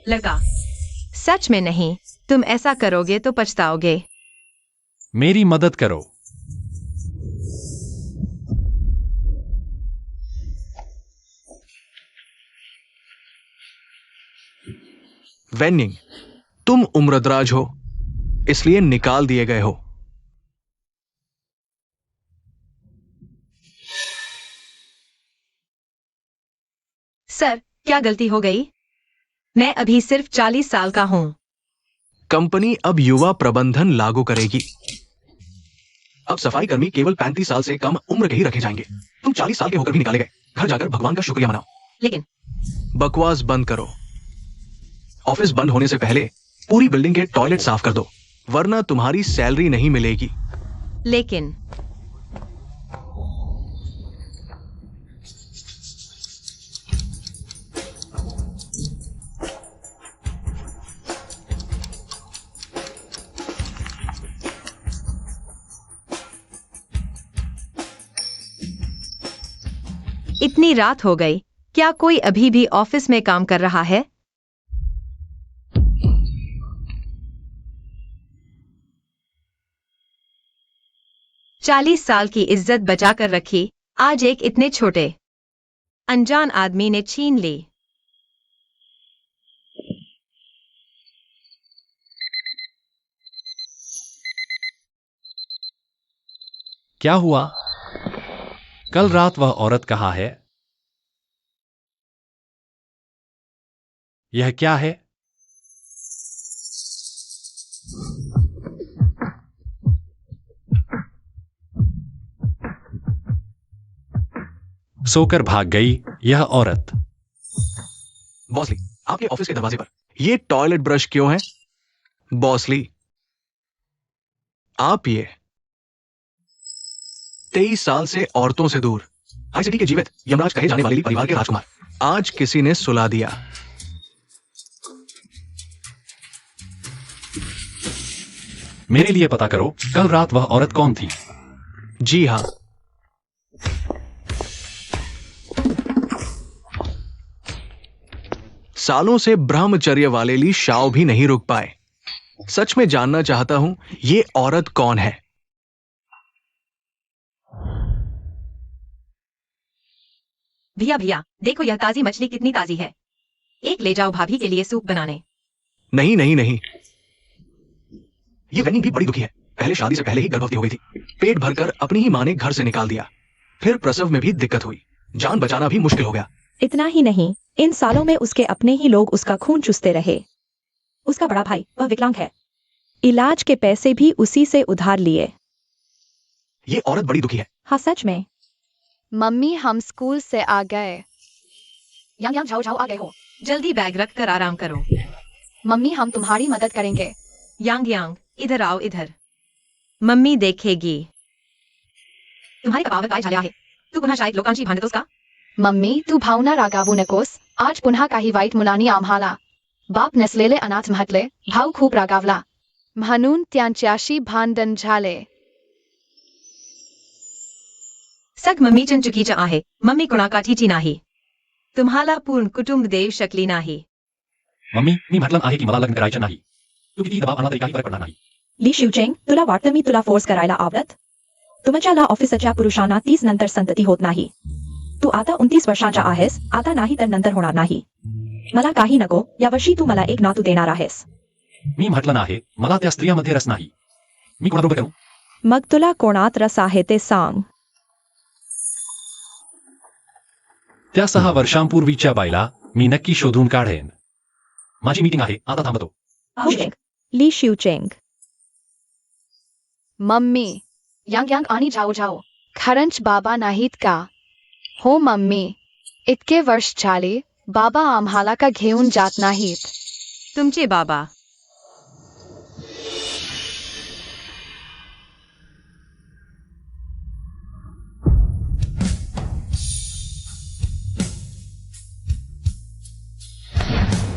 लड़का, सच में नहीं, तुम ऐसा करोगे तो पछताओगे। मेरी मदद करो। वेन्निंग, तुम उम्रदराज हो, इसलिए निकाल दिए गए हो। सर, क्या गलती हो गई? मैं अभी सिर्फ 40 साल का हूं। कंपनी अब युवा प्रबंधन लागू करेगी। अब सफाई कर्मी केवल 35 साल से कम उम्र के ही रखे जाएंगे। तुम 40 साल के होकर भी निकाले गए। घर जाकर भगवान का शुक्रिया मनाओ। लेकिन बकवास बंद करो। ऑफिस बंद होने से पहले पूरी बिल्डिंग के टॉयलेट साफ कर दो, वरना तुम्हारी सैलरी नहीं मिलेगी। लेकिन इतनी रात हो गई, क्या कोई अभी भी ऑफिस में काम कर रहा है? चालीस साल की इज्जत बचाकर रखी, आज एक इतने छोटे अनजान आदमी ने छीन ली। क्या हुआ? कल रात वह औरत कहाँ है? यह क्या है? सोकर भाग गई यह औरत। बॉसली, आपके ऑफिस के दरवाजे पर ये टॉयलेट ब्रश क्यों है? बॉसली, आप ये 23 साल से औरतों से दूर, हाई सिटी के जीवित यमराज कहे जाने वाले ली परिवार के राजकुमार, आज किसी ने सुला दिया। मेरे लिए पता करो, कल रात वह औरत कौन थी? जी हां, सालों से ब्रह्मचर्य वाले ली शाओ भी नहीं रुक पाए। सच में जानना चाहता हूं, ये औरत कौन है? भैया भैया, देखो यह ताजी मछली कितनी ताजी है। एक ले जाओ भाभी के लिए सूप बनाने। नहीं नहीं नहीं, ये वेन्निंग भी बड़ी दुखी है। पहले शादी से पहले ही गर्भवती हो गई थी। पेट भरकर अपनी ही मां ने घर से निकाल दिया। फिर प्रसव में भी दिक्कत हुई। जान बचाना भी मुश्किल हो गया। इतना ही नहीं, इन सालों में उसके अपने ही लोग उसका खून चूसते रहे। उसका बड़ा भाई, वह विकलांग है। इलाज के पैसे भी उसी से उधार लिए। ये औरत बड़ी दुखी है। हाँ सच में। मम्मी, हम स्कूल से आ गए। यांग यांग, जाओ जाओ, आ गए हो। जल्दी बैग रख कर आराम करो। मम्मी, हम तुम्हारी मदद करेंगे। यांग यांग, इधर आओ इधर। मम्मी देखेगी। तुम्हारे कपावर काय झाले आहे? तू पुन्हा शाळेत लोकांची भांडतोस का? मम्मी, तू भावना रागावू नकोस। आज पुन्हा काही वाईट मुलांनी आम्हाला बाप नसलेले अनाथ म्हटले. भाऊ खूप रागावला म्हणून त्यांच्याशी भांडण झाले. सग मम्मीचं चुकीचं आहे. मम्मी कोणाकाठीची नाही. तुम्हाला पूर्ण कुटुंब देऊ शकली नाही. मम्मी, मी म्हटलं आहे की मला लग्न करायचं नाही. तू किती दबाव आणला तरी काही फरक पडणार नाही. ली शिवचेंग, तुला वाटतं मी तुला फोर्स करायला आवडत? तुमच्या ऑफिसच्या पुरुषांना 30 नंतर संतती होत नाही. तू आता 29 वर्षांचा आहेस, आता नाही तर नंतर होणार नाही. मला काही नको, यावर्षी तू मला एक नातू देणार आहेस. मी म्हटलं आहे, मला त्या स्त्रियामध्ये रस नाही. मी कोणाबरोबर करू? मग तुला कोणात रस आहे ते सांग. त्या 6 वर्षांपूर्वीच्या बाईला मी नक्की शोधून काढेन. माझी मीटिंग आहे, आता थांबतो. ली शिवचेंग. मम्मी, यांग यांग आणि जाओ जाओ. खरंच बाबा नाहीत का? हो मम्मी, इतके वर्ष झाले बाबा आम्हाला का घेऊन जात नाहीत? तुमचे बाबा.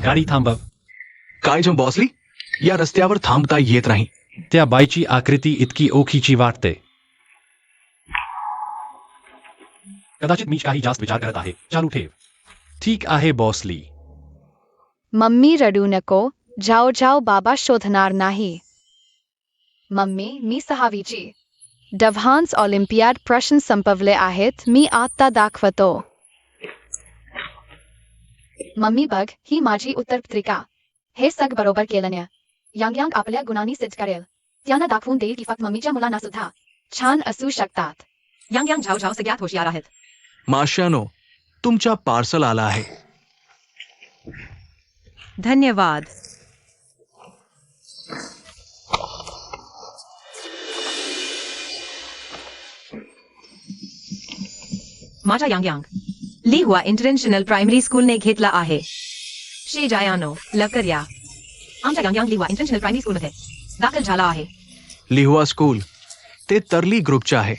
गाडी थांबव. काय जो बॉसली, या रस्त्यावर थांबता येत नाही. त्या बाईची आकृती इतकी ओळखीची वाटते. कदाचित मीच काही जास्त विचार करत आहे. चालू ठेव. ठीक आहे बॉसली. मम्मी रडू नको, जाओ जाओ बाबा शोधणार नाही. मम्मी मी 6वीची. डव्हान्स ऑलिम्पियाड प्रश्न संपवले आहेत, मी आता दाखवतो. मम्मी बघ, ही माझी उत्तरपत्रिका. हे सग बरोबर केल्याने यांग यांग आपल्या गुणांनी सिद्ध करेल. त्यांना दाखवून देईल की फक्त मम्मीच्या मुलांना सुद्धा छान असू शकतात. यांग यांग झाव झाव सगळ्यात हुशार आहेत. माश्यानो, तुमचा पार्सल आला आहे. धन्यवाद. माझा यांग यांग लिहुआ इंटरनॅशनल प्रायमरी स्कूलने घेतला आहे. शेजायानो लवकर या. आमचा यांग यांग लिहुआ इंटरनॅशनल प्रायमरी स्कूलमध्ये दाखल झाला आहे. लिहुआ स्कूल ते तरली ग्रुपचे आहे.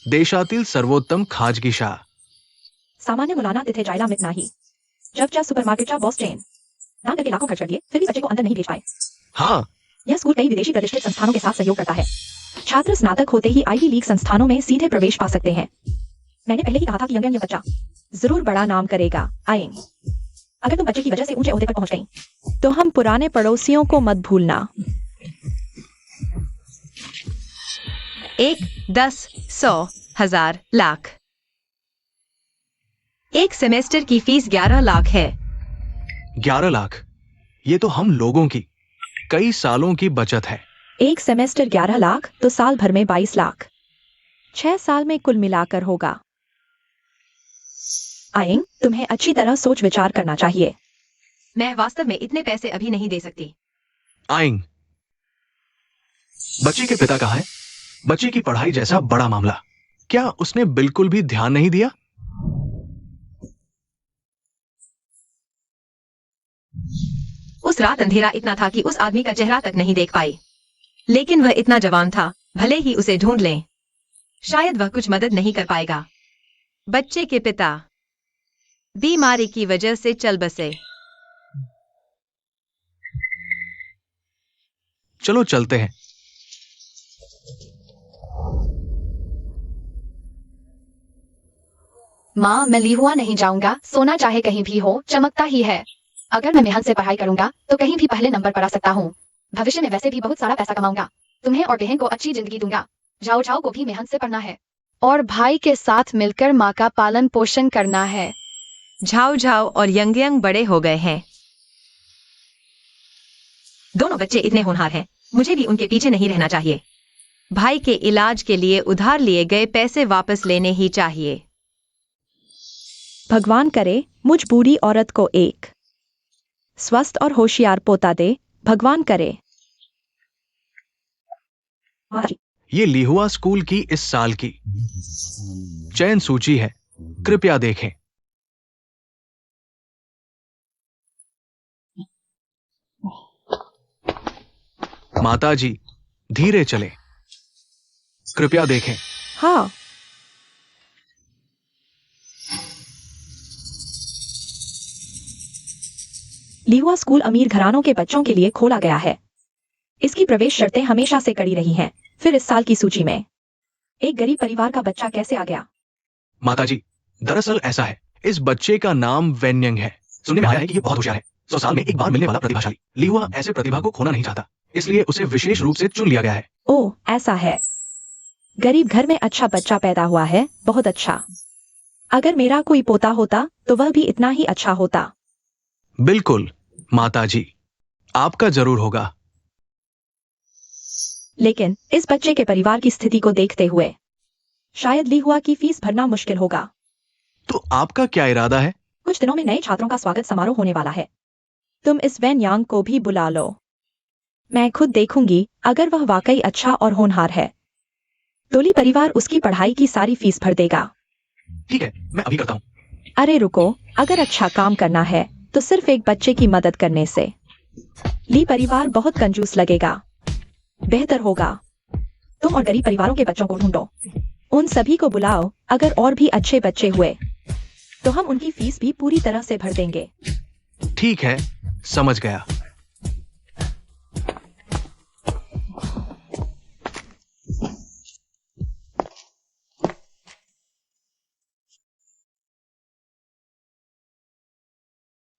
देशातील सर्वोत्तम खाजगी शाळा. सामान्य मुलांना तिथे जायला मिळत नाही. जगच्या सुपरमार्केटच्या बॉस चेन दान करके लाखों खर्च कर दिए, फिर भी बच्चे को अंदर नहीं भेज पाए. हाँ, यह स्कूल कई विदेशी प्रतिष्ठित संस्थानों के साथ सहयोग करता है. छात्र स्नातक होते ही आईवी लीग संस्थानों में सीधे प्रवेश पा सकते हैं. मैंने पहले ही कहा था कि यंग यंग बच्चा जरूर बड़ा नाम करेगा. आएंग, अगर तुम बच्चे की वजह से ऊंचे ओहदे पर पहुंच गई तो हम पुराने पड़ोसियों को मत भूलना. 1, 10, 100, 1000, लाख. एक सेमेस्टर की फीस 11 लाख है. 11 लाख. ये तो हम लोगों की कई सालों की बचत है. एक सेमेस्टर 11 लाख तो साल भर में 22 लाख. 6 साल में कुल मिलाकर होगा. आएंग, तुम्हें अच्छी तरह सोच विचार करना चाहिए. मैं वास्तव में इतने पैसे अभी नहीं दे सकती. आएंग, बच्चे के पिता कहाँ है? बच्चे की पढ़ाई जैसा बड़ा मामला क्या उसने बिल्कुल भी ध्यान नहीं दिया? उस रात अंधेरा इतना था कि उस आदमी का चेहरा तक नहीं देख पाई. लेकिन वह इतना जवान था, भले ही उसे ढूंढ लें, शायद वह कुछ मदद नहीं कर पाएगा. बच्चे के पिता बीमारी की वजह से चल बसे. चलो चलते हैं. माँ मैं लिहुआ नहीं जाऊंगा. सोना चाहे कहीं भी हो चमकता ही है. अगर मैं मेहनत से पढ़ाई करूंगा तो कहीं भी पहले नंबर पर आ सकता हूँ. भविष्य में वैसे भी बहुत सारा पैसा कमाऊंगा. तुम्हें और बहन को अच्छी जिंदगी दूंगा. जाओ जाओ को भी मेहनत से पढ़ना है और भाई के साथ मिलकर माँ का पालन पोषण करना है. झाओ झाओ और यंग यंग बड़े हो गए हैं. दोनों बच्चे इतने होनहार हैं, मुझे भी उनके पीछे नहीं रहना चाहिए. भाई के इलाज के लिए उधार लिए गए पैसे वापस लेने ही चाहिए. भगवान करे मुझ बूढ़ी औरत को एक स्वस्थ और होशियार पोता दे. भगवान करे. ये लिहुआ स्कूल की इस साल की चयन सूची है. कृपया देखें. माताजी धीरे चले. कृपया देखें. हाँ, लिहुआ स्कूल अमीर घरानों के बच्चों के लिए खोला गया है. इसकी प्रवेश शर्तें हमेशा से कड़ी रही हैं. फिर इस साल की सूची में एक गरीब परिवार का बच्चा कैसे आ गया? माताजी, दरअसल ऐसा है, इस बच्चे का नाम वेन्यंग है. सुनने में आया है कि ये बहुत होशियार है. 100 साल में एक बार मिलने वाला प्रतिभाशाली. लिहुआ ऐसे प्रतिभा को खोना नहीं चाहता, इसलिए उसे विशेष रूप से चुन लिया गया है. ओह, ऐसा है. गरीब घर में अच्छा बच्चा पैदा हुआ है. बहुत अच्छा. अगर मेरा कोई पोता होता तो वह भी इतना ही अच्छा होता. बिल्कुल माताजी, आपका जरूर होगा. लेकिन इस बच्चे के परिवार की स्थिति को देखते हुए शायद लिहुआ की फीस भरना मुश्किल होगा. तो आपका क्या इरादा है? कुछ दिनों में नए छात्रों का स्वागत समारोह होने वाला है. तुम इस वेन यांग को भी बुला लो. मैं खुद देखूंगी अगर वह वाकई अच्छा और होनहार है. तोली परिवार उसकी पढ़ाई की सारी फीस भर देगा. ठीक है, मैं अभी करता हूँ. अरे रुको, अगर अच्छा काम करना है तो सिर्फ एक बच्चे की मदद करने से ली परिवार बहुत कंजूस लगेगा. बेहतर होगा तुम और गरीब परिवारों के बच्चों को ढूंढो. उन सभी को बुलाओ. अगर और भी अच्छे बच्चे हुए तो हम उनकी फीस भी पूरी तरह से भर देंगे. ठीक है, समझ गया.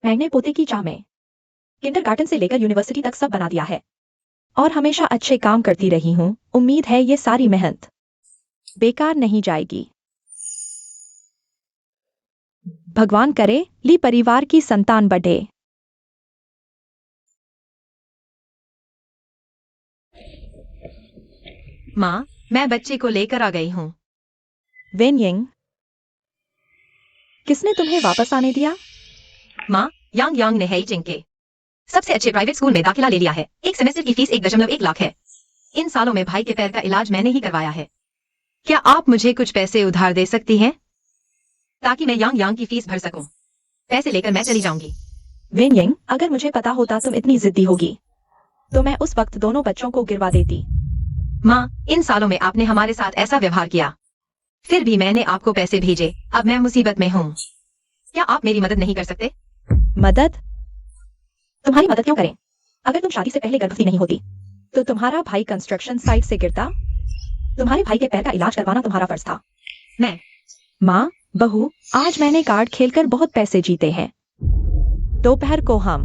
मैंने पोते की चाह में किंडरगार्टन से लेकर यूनिवर्सिटी तक सब बना दिया है और हमेशा अच्छे काम करती रही हूँ। उम्मीद है ये सारी मेहनत बेकार नहीं जाएगी। भगवान करे ली परिवार की संतान बढ़े। माँ, मैं बच्चे को लेकर आ गई हूँ। वेनयिंग, किसने तुम्हें वापस आने दिया? माँ, यांग यांग ने हेइचिंग के सबसे अच्छे प्राइवेट स्कूल में दाखिला ले लिया है। एक सेमेस्टर की फीस 1.1 लाख है। इन सालों में भाई के पैर का इलाज मैंने ही करवाया है। क्या आप मुझे कुछ पैसे उधार दे सकती हैं ताकि मैं यांग यांग की फीस भर सकूं? पैसे लेकर मैं चली जाऊंगी। वेनयिंग, अगर मुझे पता होता तुम इतनी जिद्दी होगी तो मैं उस वक्त दोनों बच्चों को गिरवा देती। माँ, इन सालों में आपने हमारे साथ ऐसा व्यवहार किया, फिर भी मैंने आपको पैसे भेजे। अब मैं मुसीबत में हूँ। क्या आप मेरी मदद नहीं कर सकते? मदद? तुम्हारी मदद क्यों करें? अगर तुम शादी से पहले गर्भवती नहीं होती तो तुम्हारा भाई कंस्ट्रक्शन साइट से गिरता। तुम्हारे भाई के पैर का इलाज करवाना तुम्हारा फर्ज था। मैं माँ, बहू, आज मैंने कार्ड खेलकर बहुत पैसे जीते हैं। दोपहर को हम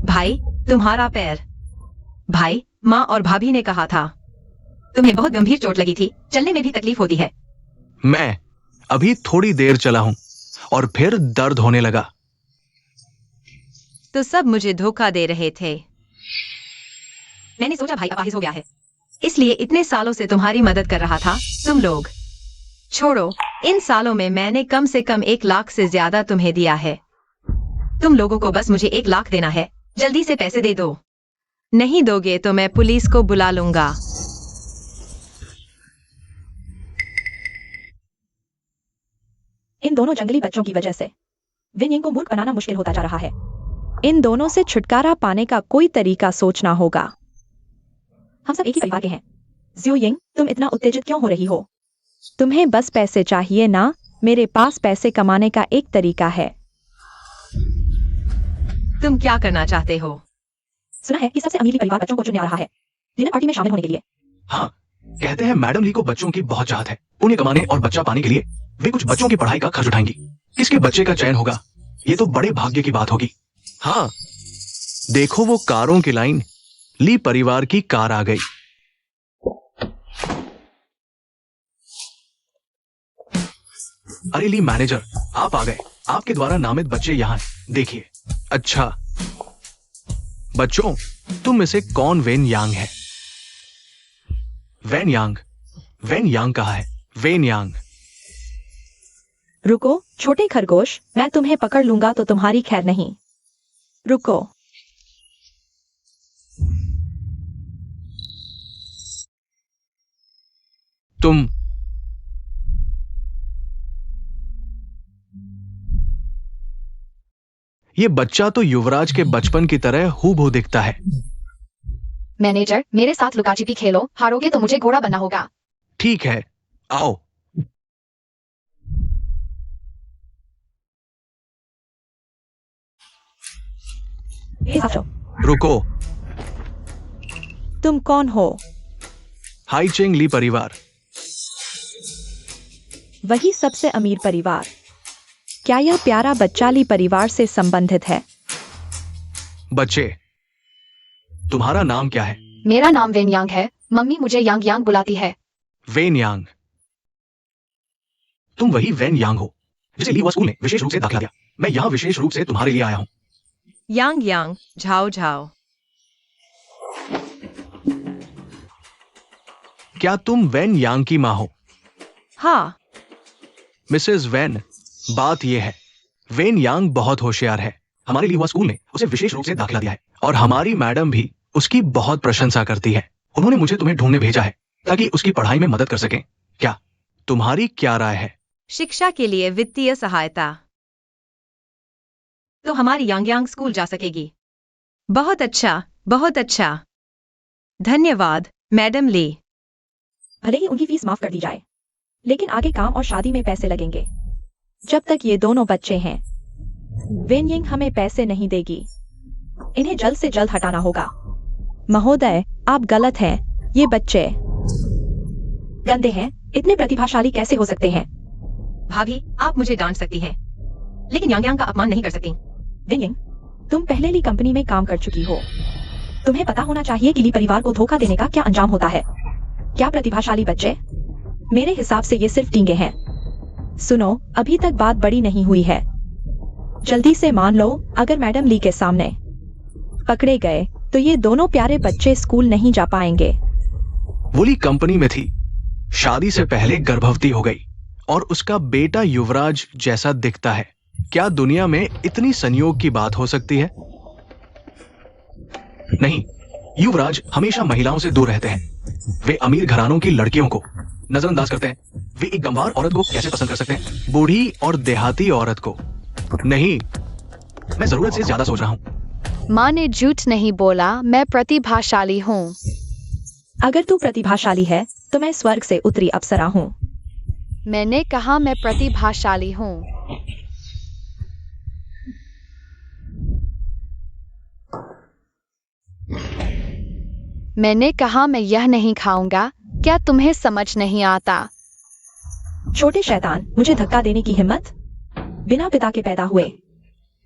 भाई, तुम्हारा पैर। भाई, माँ और भाभी ने कहा था तुम्हें बहुत गंभीर चोट लगी थी, चलने में भी तकलीफ होती है। मैं अभी थोड़ी देर चला हूं और फिर दर्द होने लगा। तो सब मुझे धोखा दे रहे थे। मैंने सोचा भाई अपाहिज हो गया है, इसलिए इतने सालों से तुम्हारी मदद कर रहा था। तुम लोग छोड़ो, इन सालों में मैंने कम से कम 1 लाख से ज्यादा तुम्हें दिया है। तुम लोगों को बस मुझे 1 लाख देना है। जल्दी से पैसे दे दो, नहीं दोगे तो मैं पुलिस को बुला लूंगा। इन दोनों जंगली बच्चों की वजह से विनयिंग को मूर्ख बनाना मुश्किल होता जा रहा है। इन दोनों से छुटकारा पाने का कोई तरीका सोचना होगा। हम सब एक ही परिवार के हैं। ज़्यूयिंग, तुम इतना उत्तेजित क्यों हो रही हो? तुम्हें बस पैसे चाहिए ना? मेरे पास पैसे कमाने का एक तरीका है। तुम क्या करना चाहते हो? सुना है कि सबसे अमीर परिवार बच्चों को चुनने आ रहा है डिनर पार्टी में शामिल होने के लिए। हाँ, कहते हैं मैडम ली को बच्चों की बहुत चाहत है। उन्हें कमाने और बच्चा पाने के लिए वे कुछ बच्चों की पढ़ाई का खर्च उठाएंगी। किसके बच्चे का चयन होगा, ये तो बड़े भाग्य की बात होगी। हाँ, देखो वो कारों की लाइन। ली परिवार की कार आ गई। अरे ली मैनेजर, आप आ गए। आपके द्वारा नामित बच्चे यहाँ हैं, देखिए। अच्छा बच्चों, तुम में से कौन वेन यांग है? When Yang? वेन यांग कहाँ है? वेन यांग। रुको छोटे खरगोश, मैं तुम्हें पकड़ लूंगा तो तुम्हारी खैर नहीं। रुको। तुम ये बच्चा तो युवराज के बचपन की तरह हूबहू दिखता है। मैनेजर, मेरे साथ लुका छिपी खेलो। हारोगे तो मुझे घोड़ा बनना होगा। ठीक है, आओ। ये साफ जाओ। रुको। तुम कौन हो? हाई चेंग ली परिवार। वही सबसे अमीर परिवार। क्या यह प्यारा बच्चा ली परिवार से संबंधित है? बच्चे, तुम्हारा नाम क्या है? मेरा नाम वेन यांग है। मम्मी मुझे यांग यांग बुलाती है। वेन यांग। तुम वही वेन यांग हो जिसे ली हुआ स्कूल ने विशेष रूप से दाखिला दिया। मैं यहाँ विशेष रूप से तुम्हारे लिए आया हूँ। यांग यांग, झाओ झाओ। क्या तुम वेन यांग की माँ हो? हाँ। मिसेस वेन, बात यह है, वेन यांग बहुत होशियार है। हमारे लिए हुआ स्कूल ने उसे विशेष रूप से दाखिला दिया है और हमारी मैडम भी उसकी बहुत प्रशंसा करती है। उन्होंने मुझे तुम्हें ढूंढने भेजा है ताकि उसकी पढ़ाई में मदद कर सकें। क्या तुम्हारी क्या राय है? शिक्षा के लिए वित्तीय सहायता तो हमारी यांग यांग स्कूल जा सकेगी। बहुत अच्छा, बहुत अच्छा। धन्यवाद मैडम ली। भले ही उनकी फीस माफ कर दी जाए, लेकिन आगे काम और शादी में पैसे लगेंगे। जब तक ये दोनों बच्चे हैं, वेनयिंग हमें पैसे नहीं देगी। इन्हें जल्द से जल्द हटाना होगा। महोदय, आप गलत हैं। ये बच्चे गंदे हैं। इतने प्रतिभाशाली कैसे हो सकते हैं? भाभी, आप मुझे डांट सकती हैं, लेकिन यांग यांग का अपमान नहीं कर सकती। वेनयिंग, तुम पहले ली कंपनी में काम कर चुकी हो। तुम्हें पता होना चाहिए कि ली परिवार को धोखा देने का क्या अंजाम होता है। क्या प्रतिभाशाली बच्चे? मेरे हिसाब से ये सिर्फ टींगे हैं। सुनो, अभी तक बात बड़ी नहीं हुई है। जल्दी से मान लो, अगर मैडम ली के सामने पकड़े गए तो ये दोनों प्यारे बच्चे स्कूल नहीं जा पाएंगे। वो ली कंपनी में थी, शादी से पहले गर्भवती हो गई और उसका बेटा युवराज जैसा दिखता है। क्या दुनिया में इतनी संयोग की बात हो सकती है? नहीं, युवराज हमेशा महिलाओं से दूर रहते हैं। वे अमीर घरानों की लड़कियों को नजरअंदाज करते हैं। वे एक गंवार औरत को कैसे पसंद कर सकते हैं? बूढ़ी और देहाती औरत को नहीं। मैं जरूरत से ज्यादा सोच रहा हूँ। माँ ने झूठ नहीं बोला, मैं प्रतिभाशाली हूँ। अगर तू प्रतिभाशाली है तो मैं स्वर्ग से उतरी अप्सरा हूँ। मैंने कहा मैं प्रतिभाशाली हूँ। मैंने कहा मैं यह नहीं खाऊंगा। क्या तुम्हें समझ नहीं आता? छोटे शैतान, मुझे धक्का देने की हिम्मत? बिना पिता के पैदा हुए।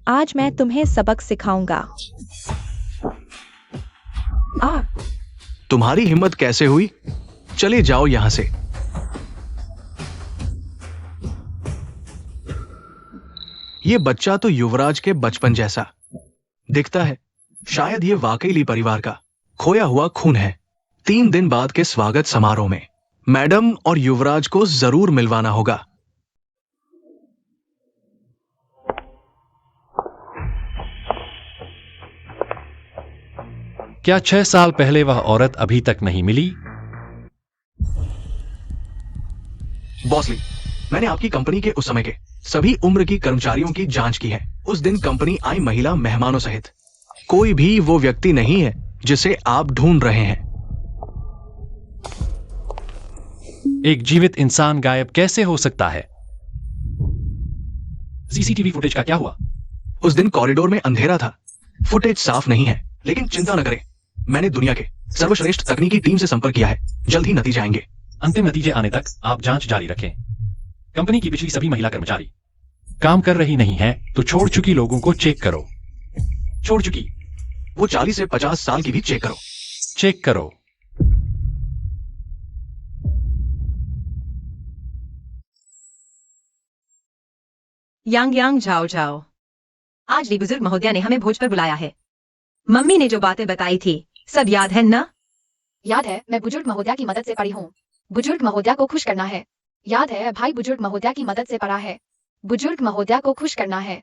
आज मैं तुम्हें सबक सिखाऊंगा। आ, तुम्हारी हिम्मत कैसे हुई? चले जाओ यहां से। ये बच्चा तो युवराज के बचपन जैसा दिखता है। शायद ये वाकई ली परिवार का खोया हुआ खून है। 3 दिन बाद के स्वागत समारोह में मैडम और युवराज को जरूर मिलवाना होगा। क्या 6 साल पहले वह औरत अभी तक नहीं मिली? बॉस ली, मैंने आपकी कंपनी के उस समय के सभी उम्र की कर्मचारियों की जांच की है। उस दिन कंपनी आई महिला मेहमानों सहित। कोई भी वो व्यक्ति नहीं है जिसे आप ढूंढ रहे हैं। एक जीवित इंसान गायब कैसे हो सकता है? सीसीटीवी फुटेज का क्या हुआ? उस दिन कॉरिडोर में अंधेरा था, फुटेज साफ नहीं है, लेकिन चिंता न करें, मैंने दुनिया के सर्वश्रेष्ठ तकनीकी टीम से संपर्क किया है। जल्द ही नतीजे आएंगे। अंतिम नतीजे आने तक आप जांच जारी रखें। कंपनी की पिछली सभी महिला कर्मचारी काम कर रही नहीं है तो छोड़ चुकी लोगों को चेक करो। छोड़ चुकी वो 40 से 50 साल की भी चेक करो। चेक करो। यांग यांग जाओ जाओ। आज ली बुजुर्ग महोदया ने हमें भोज पर बुलाया है। मम्मी ने जो बातें बताई थी सब याद है ना? याद है, मैं बुजुर्ग महोदया की मदद से पढ़ी हूँ। बुजुर्ग महोदया को खुश करना है। याद है भाई, बुजुर्ग महोदया की मदद से पढ़ा है। बुजुर्ग महोदया को खुश करना है।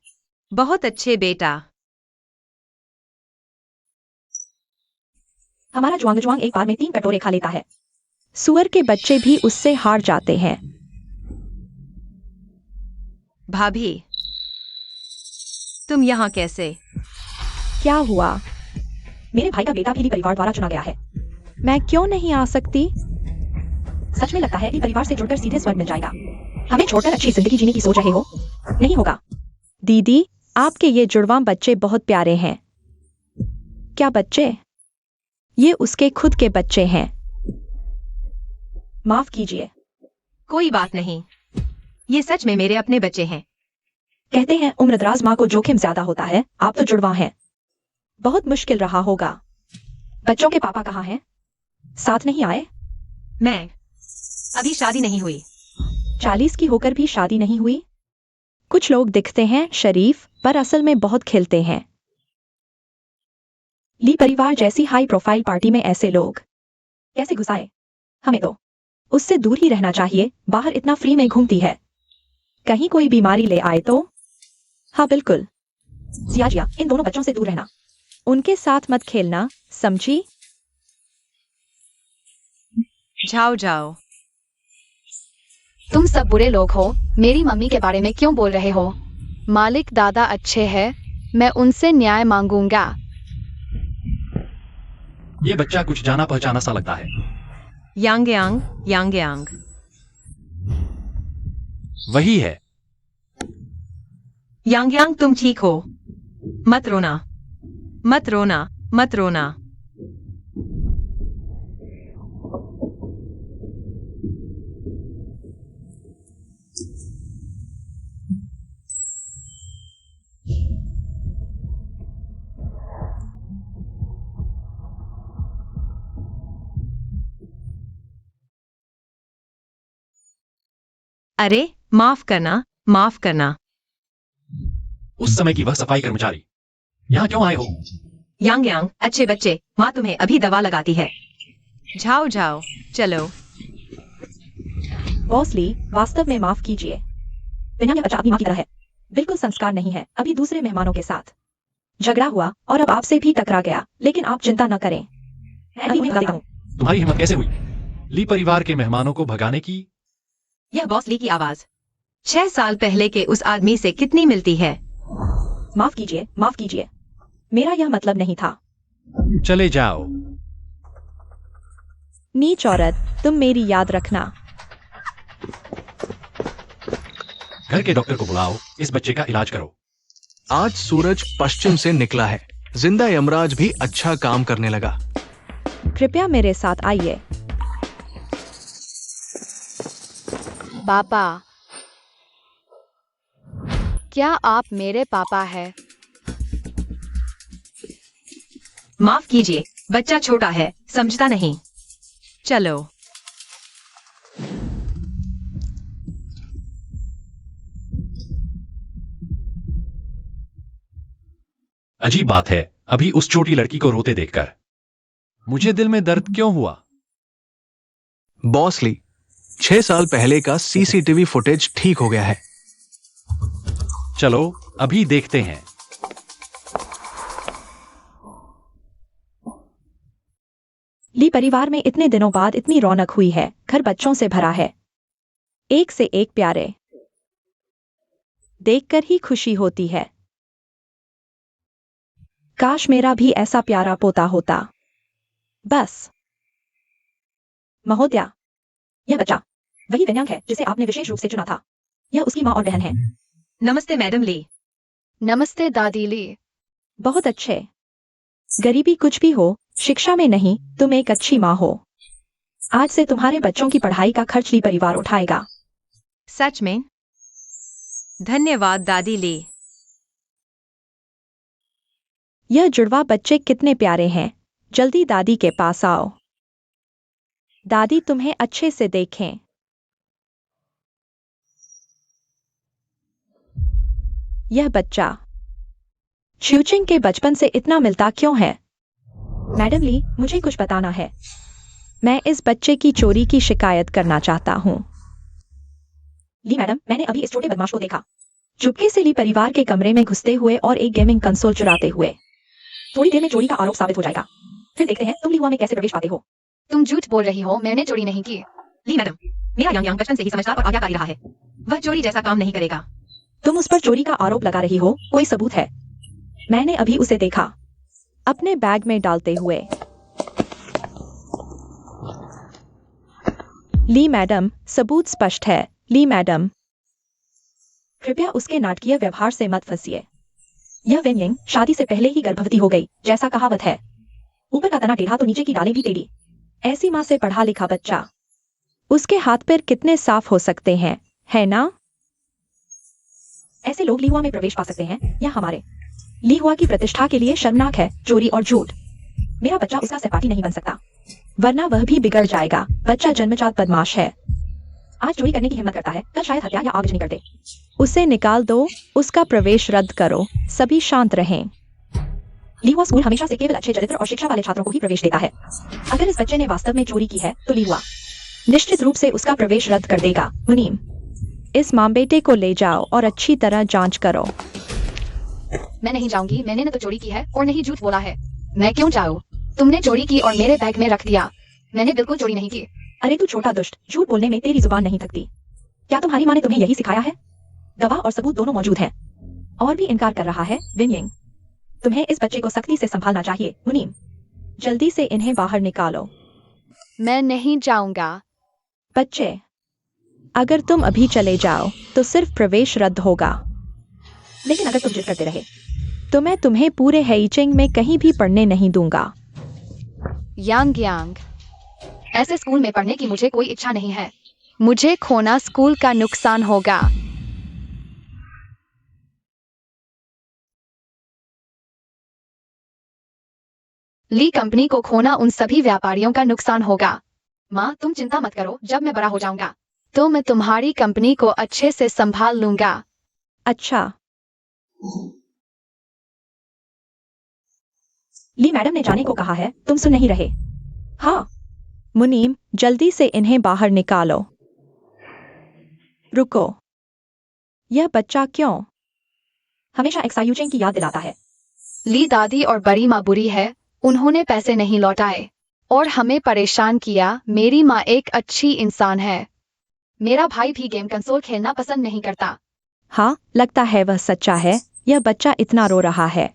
बहुत अच्छे बेटा। हमारा ज्वांग एक बार में 3 कटोरे खा लेता है। सुअर के बच्चे भी उससे हार जाते हैं। भाभी, तुम यहाँ कैसे? क्या हुआ? मेरे भाई का बेटा भी ली परिवार द्वारा चुना गया है। मैं क्यों नहीं आ सकती? सच में लगता है ली परिवार से जुड़कर सीधे स्वर्ग मिल जाएगा। हमें छोड़कर अच्छी जिंदगी जीने की सोच रहे हो? नहीं होगा। दीदी, आपके ये जुड़वां बच्चे बहुत प्यारे हैं। क्या बच्चे? ये उसके खुद के बच्चे हैं। माफ कीजिए। कोई बात नहीं, ये सच में मेरे अपने बच्चे हैं। कहते हैं उम्रदराज माँ को जोखिम ज्यादा होता है। आप तो जुड़वा हैं। बहुत मुश्किल रहा होगा। बच्चों के पापा कहाँ हैं? साथ नहीं आए? मैं अभी शादी नहीं हुई। 40 की होकर भी शादी नहीं हुई? कुछ लोग दिखते हैं शरीफ पर असल में बहुत खिलते हैं। ली परिवार जैसी हाई प्रोफाइल पार्टी में ऐसे लोग कैसे घुसाए? हमें तो उससे दूर ही रहना चाहिए। बाहर इतना फ्री में घूमती है, कहीं कोई बीमारी ले आए तो? हाँ बिल्कुल। जिया, इन दोनों बच्चों से दूर रहना। उनके साथ मत खेलना, समझी? जाओ जाओ। तुम सब बुरे लोग हो। मेरी मम्मी के बारे में क्यों बोल रहे हो? मालिक दादा अच्छे हैं, मैं उनसे न्याय मांगूंगा। ये बच्चा कुछ जाना पहचाना सा लगता है। यांग यांग यांग यांग। वही है। यांग यांग, तुम ठीक हो? मत रोना, मत रोना, मत रोना। अरे माफ करना, माफ करना। उस समय की वह सफाई कर्मचारी यहाँ क्यों आए हो? यांग यांग, अच्छे बच्चे, माँ तुम्हें अभी दवा लगाती है। जाओ जाओ, चलो। बॉस ली, वास्तव में माफ कीजिए। बिना यह बच्चा अपनी माँ की तरह है, बिल्कुल संस्कार नहीं है। अभी दूसरे मेहमानों के साथ झगड़ा हुआ और अब आपसे भी टकरा गया, लेकिन आप चिंता न करें, मैं अभी उन्हें भगा देता हूँ। तुम्हारी हिम्मत कैसे हुई ली परिवार के मेहमानों को भगाने की? यह बॉस ली की आवाज 6 साल पहले के उस आदमी से कितनी मिलती है? माफ कीजिए, माफ कीजिए, मेरा यह मतलब नहीं था। चले जाओ। नीच औरत, तुम मेरी याद रखना। घर के डॉक्टर को बुलाओ, इस बच्चे का इलाज करो। आज सूरज पश्चिम से निकला है। जिंदा यमराज भी अच्छा काम करने लगा। कृपया मेरे साथ आइए। पापा, क्या आप मेरे पापा हैं? माफ कीजिए, बच्चा छोटा है, समझता नहीं। चलो। अजीब बात है, अभी उस छोटी लड़की को रोते देखकर मुझे दिल में दर्द क्यों हुआ? बॉस ली, 6 साल पहले का सीसीटीवी फुटेज ठीक हो गया है। चलो अभी देखते हैं। ली परिवार में इतने दिनों बाद इतनी रौनक हुई है। घर बच्चों से भरा है, एक से एक प्यारे। देखकर ही खुशी होती है। काश मेरा भी ऐसा प्यारा पोता होता। बस। महोदया, यह बच्चा वही विन्यांग है जिसे आपने विशेष रूप से चुना था। यह उसकी माँ और बहन है। नमस्ते मैडम ली। नमस्ते दादी ली। बहुत अच्छे। गरीबी कुछ भी हो, शिक्षा में नहीं, तुम एक अच्छी माँ हो। आज से तुम्हारे बच्चों की पढ़ाई का खर्च ली परिवार उठाएगा। सच में? धन्यवाद दादी ली। यह जुड़वा बच्चे कितने प्यारे हैं। जल्दी दादी के पास आओ। दादी तुम्हें अच्छे से देखें। यह बच्चा च्यूचिंग के बचपन से इतना मिलता क्यों है? मैडम ली, मुझे कुछ बताना है। मैं इस बच्चे की चोरी की शिकायत करना चाहता हूँ। ली मैडम, मैंने अभी इस छोटे बदमाश को देखा, चुपके से ली परिवार के कमरे में घुसते हुए और एक गेमिंग कंसोल चुराते हुए। थोड़ी देर में चोरी का आरोप साबित हो जाएगा, फिर देखते हैं तुम ली हुआ में कैसे प्रवेश पाते हो। तुम झूठ बोल रही हो, मैंने चोरी नहीं की। ली मैडम, मेरा यांग यांग बचपन से ही समझदार और आज्ञाकारी रहा है। वह चोरी जैसा काम नहीं करेगा। तुम उस पर चोरी का आरोप लगा रही हो, कोई सबूत है? मैंने अभी उसे देखा, अपने बैग में डालते हुए। ली मैडम, सबूत स्पष्ट है। ली मैडम, कृपया उसके नाटकीय व्यवहार से मत फंसिए। यह विन्यंग शादी से पहले ही गर्भवती हो गई, जैसा कहावत है। ऊपर का तना टेढ़ा तो नीचे की डालें भी टेढ़ी। ऐसी माँ से पढ़ा लिखा बच्चा, उसके हाथ पैर कितने साफ हो सकते हैं, है ना? ऐसे लोग लीहुआ में प्रवेश पा सकते हैं। यह हमारे लीहुआ की प्रतिष्ठा के लिए शर्मनाक है, चोरी और झूठ। मेरा बच्चा उसका सहपाठी नहीं बन सकता, वरना वह भी बिगड़ जाएगा। बच्चा जन्मजात बदमाश है। आज चोरी करने की हिम्मत करता है, कल शायद हत्या या आगजनी कर दे। उसे निकाल दो, उसका प्रवेश रद्द करो। सभी शांत रहें। लीहुआ स्कूल हमेशा से केवल अच्छे चरित्र और शिक्षा वाले छात्रों को ही प्रवेश देता है। अगर इस बच्चे ने वास्तव में चोरी की है तो लीहुआ निश्चित रूप से उसका प्रवेश रद्द कर देगा। मुनीम, इस माँ बेटे को ले जाओ और अच्छी तरह जांच करो। मैं नहीं जाऊंगी, मैंने न तो चोरी की है और नहीं झूठ बोला है। मैं क्यों जाऊँ? तुमने चोरी की और मेरे बैग में रख दिया। मैंने बिल्कुल चोरी नहीं की। अरे तू छोटा दुष्ट, झूठ बोलने में तेरी जुबान नहीं थकती। क्या तुम्हारी माँ ने तुम्हें यही सिखाया है? गवाह और सबूत दोनों मौजूद हैं। और भी इनकार कर रहा है। विन्यंग, तुम्हें इस बच्चे को सख्ती से संभालना चाहिए। मुनीम, जल्दी से इन्हें बाहर निकालो। मैं नहीं जाऊंगा। बच्चे, अगर तुम अभी चले जाओ तो सिर्फ प्रवेश रद्द होगा। लेकिन अगर तुम जिद करते रहे तो मैं तुम्हें पूरे हेइचिंग में कहीं भी पढ़ने नहीं दूंगा। यांग यांग, ऐसे स्कूल में पढ़ने की मुझे कोई इच्छा नहीं है। मुझे खोना स्कूल का नुकसान होगा। ली कंपनी को खोना उन सभी व्यापारियों का नुकसान होगा। माँ, तुम चिंता मत करो, जब मैं बड़ा हो जाऊंगा तो मैं तुम्हारी कंपनी को अच्छे से संभाल लूंगा। अच्छा। ली मैडम ने जाने को कहा है, तुम सुन नहीं रहे? हाँ। मुनीम, जल्दी से इन्हें बाहर निकालो। रुको, यह बच्चा क्यों हमेशा एक्सायूचेंग की याद दिलाता है? ली दादी और बड़ी माँ बुरी है, उन्होंने पैसे नहीं लौटाए और हमें परेशान किया। मेरी माँ एक अच्छी इंसान है। मेरा भाई भी गेम कंसोल खेलना पसंद नहीं करता। हाँ, लगता है वह सच्चा है। यह बच्चा इतना रो रहा है।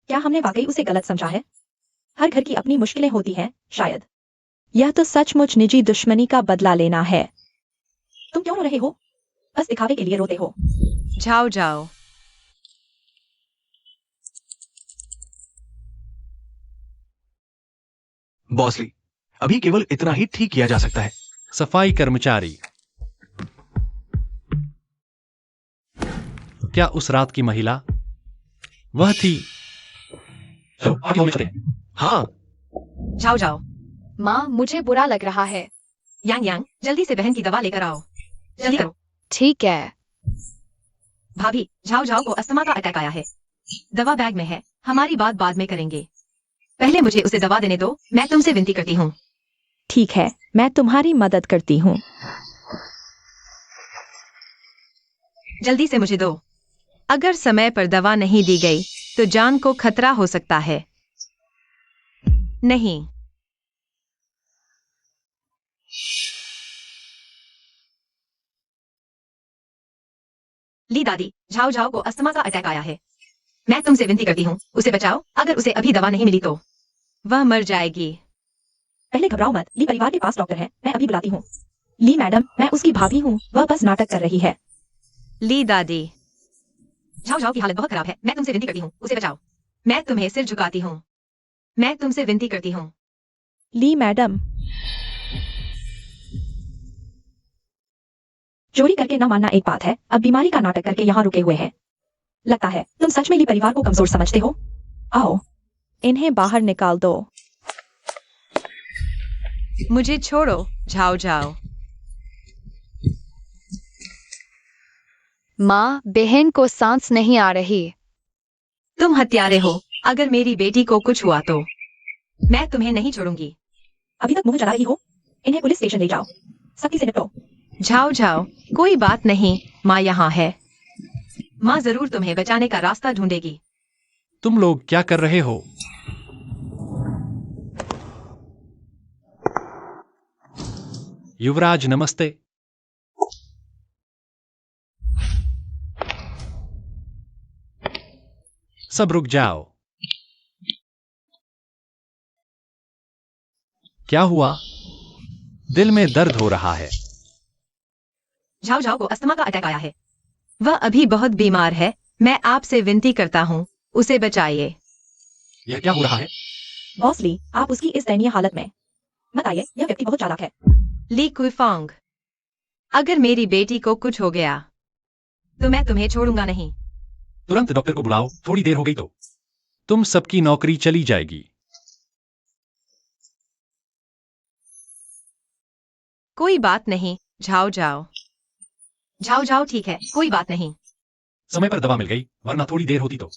क्या हमने वाकई उसे गलत समझा है? हर घर की अपनी मुश्किलें होती हैं, शायद। यह तो सचमुच निजी दुश्मनी का बदला लेना है। तुम क्यों रो रहे हो? बस दिखावे के लिए रोते हो। जाओ जाओ। बॉसली, अभी केवल इतना ही ठीक किया जा सकता है। सफाई कर्मचारी, क्या उस रात की महिला वह थी? चलो, आगे हम चलते हैं। हाँ, जाओ जाओ। माँ, मुझे बुरा लग रहा है। यांग यांग, जल्दी से बहन की दवा लेकर आओ। जल्दी करो। ठीक है। भाभी, झाओ झाओ को अस्थमा का अटैक आया है। दवा बैग में है, हमारी बात बाद में करेंगे। पहले मुझे उसे दवा देने दो, मैं तुमसे विनती करती हूँ। ठीक है, मैं तुम्हारी मदद करती हूँ। जल्दी से मुझे दो। अगर समय पर दवा नहीं दी गई तो जान को खतरा हो सकता है। नहीं। ली दादी, झाओ झाओ को अस्थमा का अटैक आया है। मैं तुमसे विनती करती हूँ, उसे बचाओ। अगर उसे अभी दवा नहीं मिली तो वह मर जाएगी। पहले घबराओ मत, ली परिवार के पास डॉक्टर है, मैं अभी बुलाती हूँ। ली मैडम, मैं उसकी भाभी हूँ, वह बस नाटक कर रही है। ली दादी, झाओ झाओ की हालत बहुत खराब है, मैं तुमसे विनती करती हूँ, उसे बचाओ। मैं तुम्हें सिर झुकाती हूँ, मैं तुमसे विनती करती हूँ। ली मैडम, चोरी करके न मानना एक बात है, अब बीमारी का नाटक करके यहाँ रुके हुए हैं। लगता है तुम सच में ली परिवार को कमजोर समझते हो। आओ, इन्हें बाहर निकाल दो। मुझे छोड़ो, झाओ झाओ। माँ, बहन को सांस नहीं आ रही। तुम हत्यारे हो, अगर मेरी बेटी को कुछ हुआ तो मैं तुम्हें नहीं छोड़ूंगी। अभी तक मुंह चला रही हो, इन्हें पुलिस स्टेशन ले जाओ, सख्ती से निपटो। झाओ झाओ, कोई बात नहीं, माँ यहाँ है। माँ जरूर तुम्हें बचाने का रास्ता ढूंढेगी। तुम लोग क्या कर रहे हो? युवराज नमस्ते। सब रुक जाओ। क्या हुआ? दिल में दर्द हो रहा है। झाओ झाओ को अस्थमा का अटैक आया है। वह अभी बहुत बीमार है, मैं आपसे विनती करता हूँ, उसे बचाइए। यह क्या हो रहा है? बॉस ली, आप उसकी इस दयनीय हालत में मत आइए, यह व्यक्ति बहुत चालाक है। ली कुइफोंग, अगर मेरी बेटी को कुछ हो गया तो मैं तुम्हें छोड़ूंगा नहीं। तुरंत डॉक्टर को बुलाओ, थोड़ी देर हो गई तो तुम सबकी नौकरी चली जाएगी। कोई बात नहीं, झाओ जाओ। झाओ जाओ, ठीक है, कोई बात नहीं। समय पर दवा मिल गई, वरना थोड़ी देर होती तो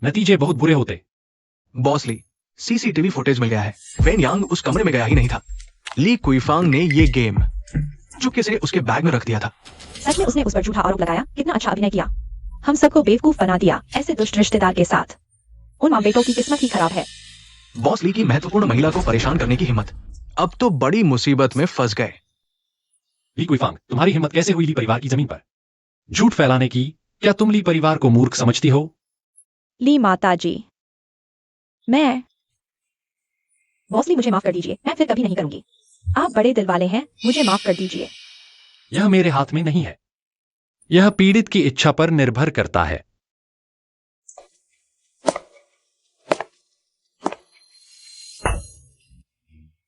नतीजे बहुत बुरे होते। बॉसली, सीसीटीवी फुटेज मिल गया है। वेन यांग उस कमरे में गया ही नहीं था। ली कुइफांग ने ये गेम चुपके से उसके बैग में रख दिया था। सच में उसने उस पर झूठा आरोप लगाया। कितना अच्छा अभिनय किया, हम सबको बेवकूफ बना दिया ऐसे दुष्ट रिश्तेदार के साथ। उन माँ बेटों की किस्मत ही खराब है। बॉस ली की महत्वपूर्ण महिला को परेशान करने की हिम्मत, अब तो बड़ी मुसीबत में फंस गए। ली कुइफांग, तुम्हारी हिम्मत कैसे हुई ली परिवार की जमीन पर झूठ फैलाने की? क्या तुम ली परिवार को मूर्ख समझती हो? ली माताजी, मैं बॉस ली, मुझे माफ कर दीजिए, मैं फिर कभी नहीं करूंगी। आप बड़े दिल वाले हैं, मुझे माफ कर दीजिए। यह मेरे हाथ में नहीं है, यह पीड़ित की इच्छा पर निर्भर करता है।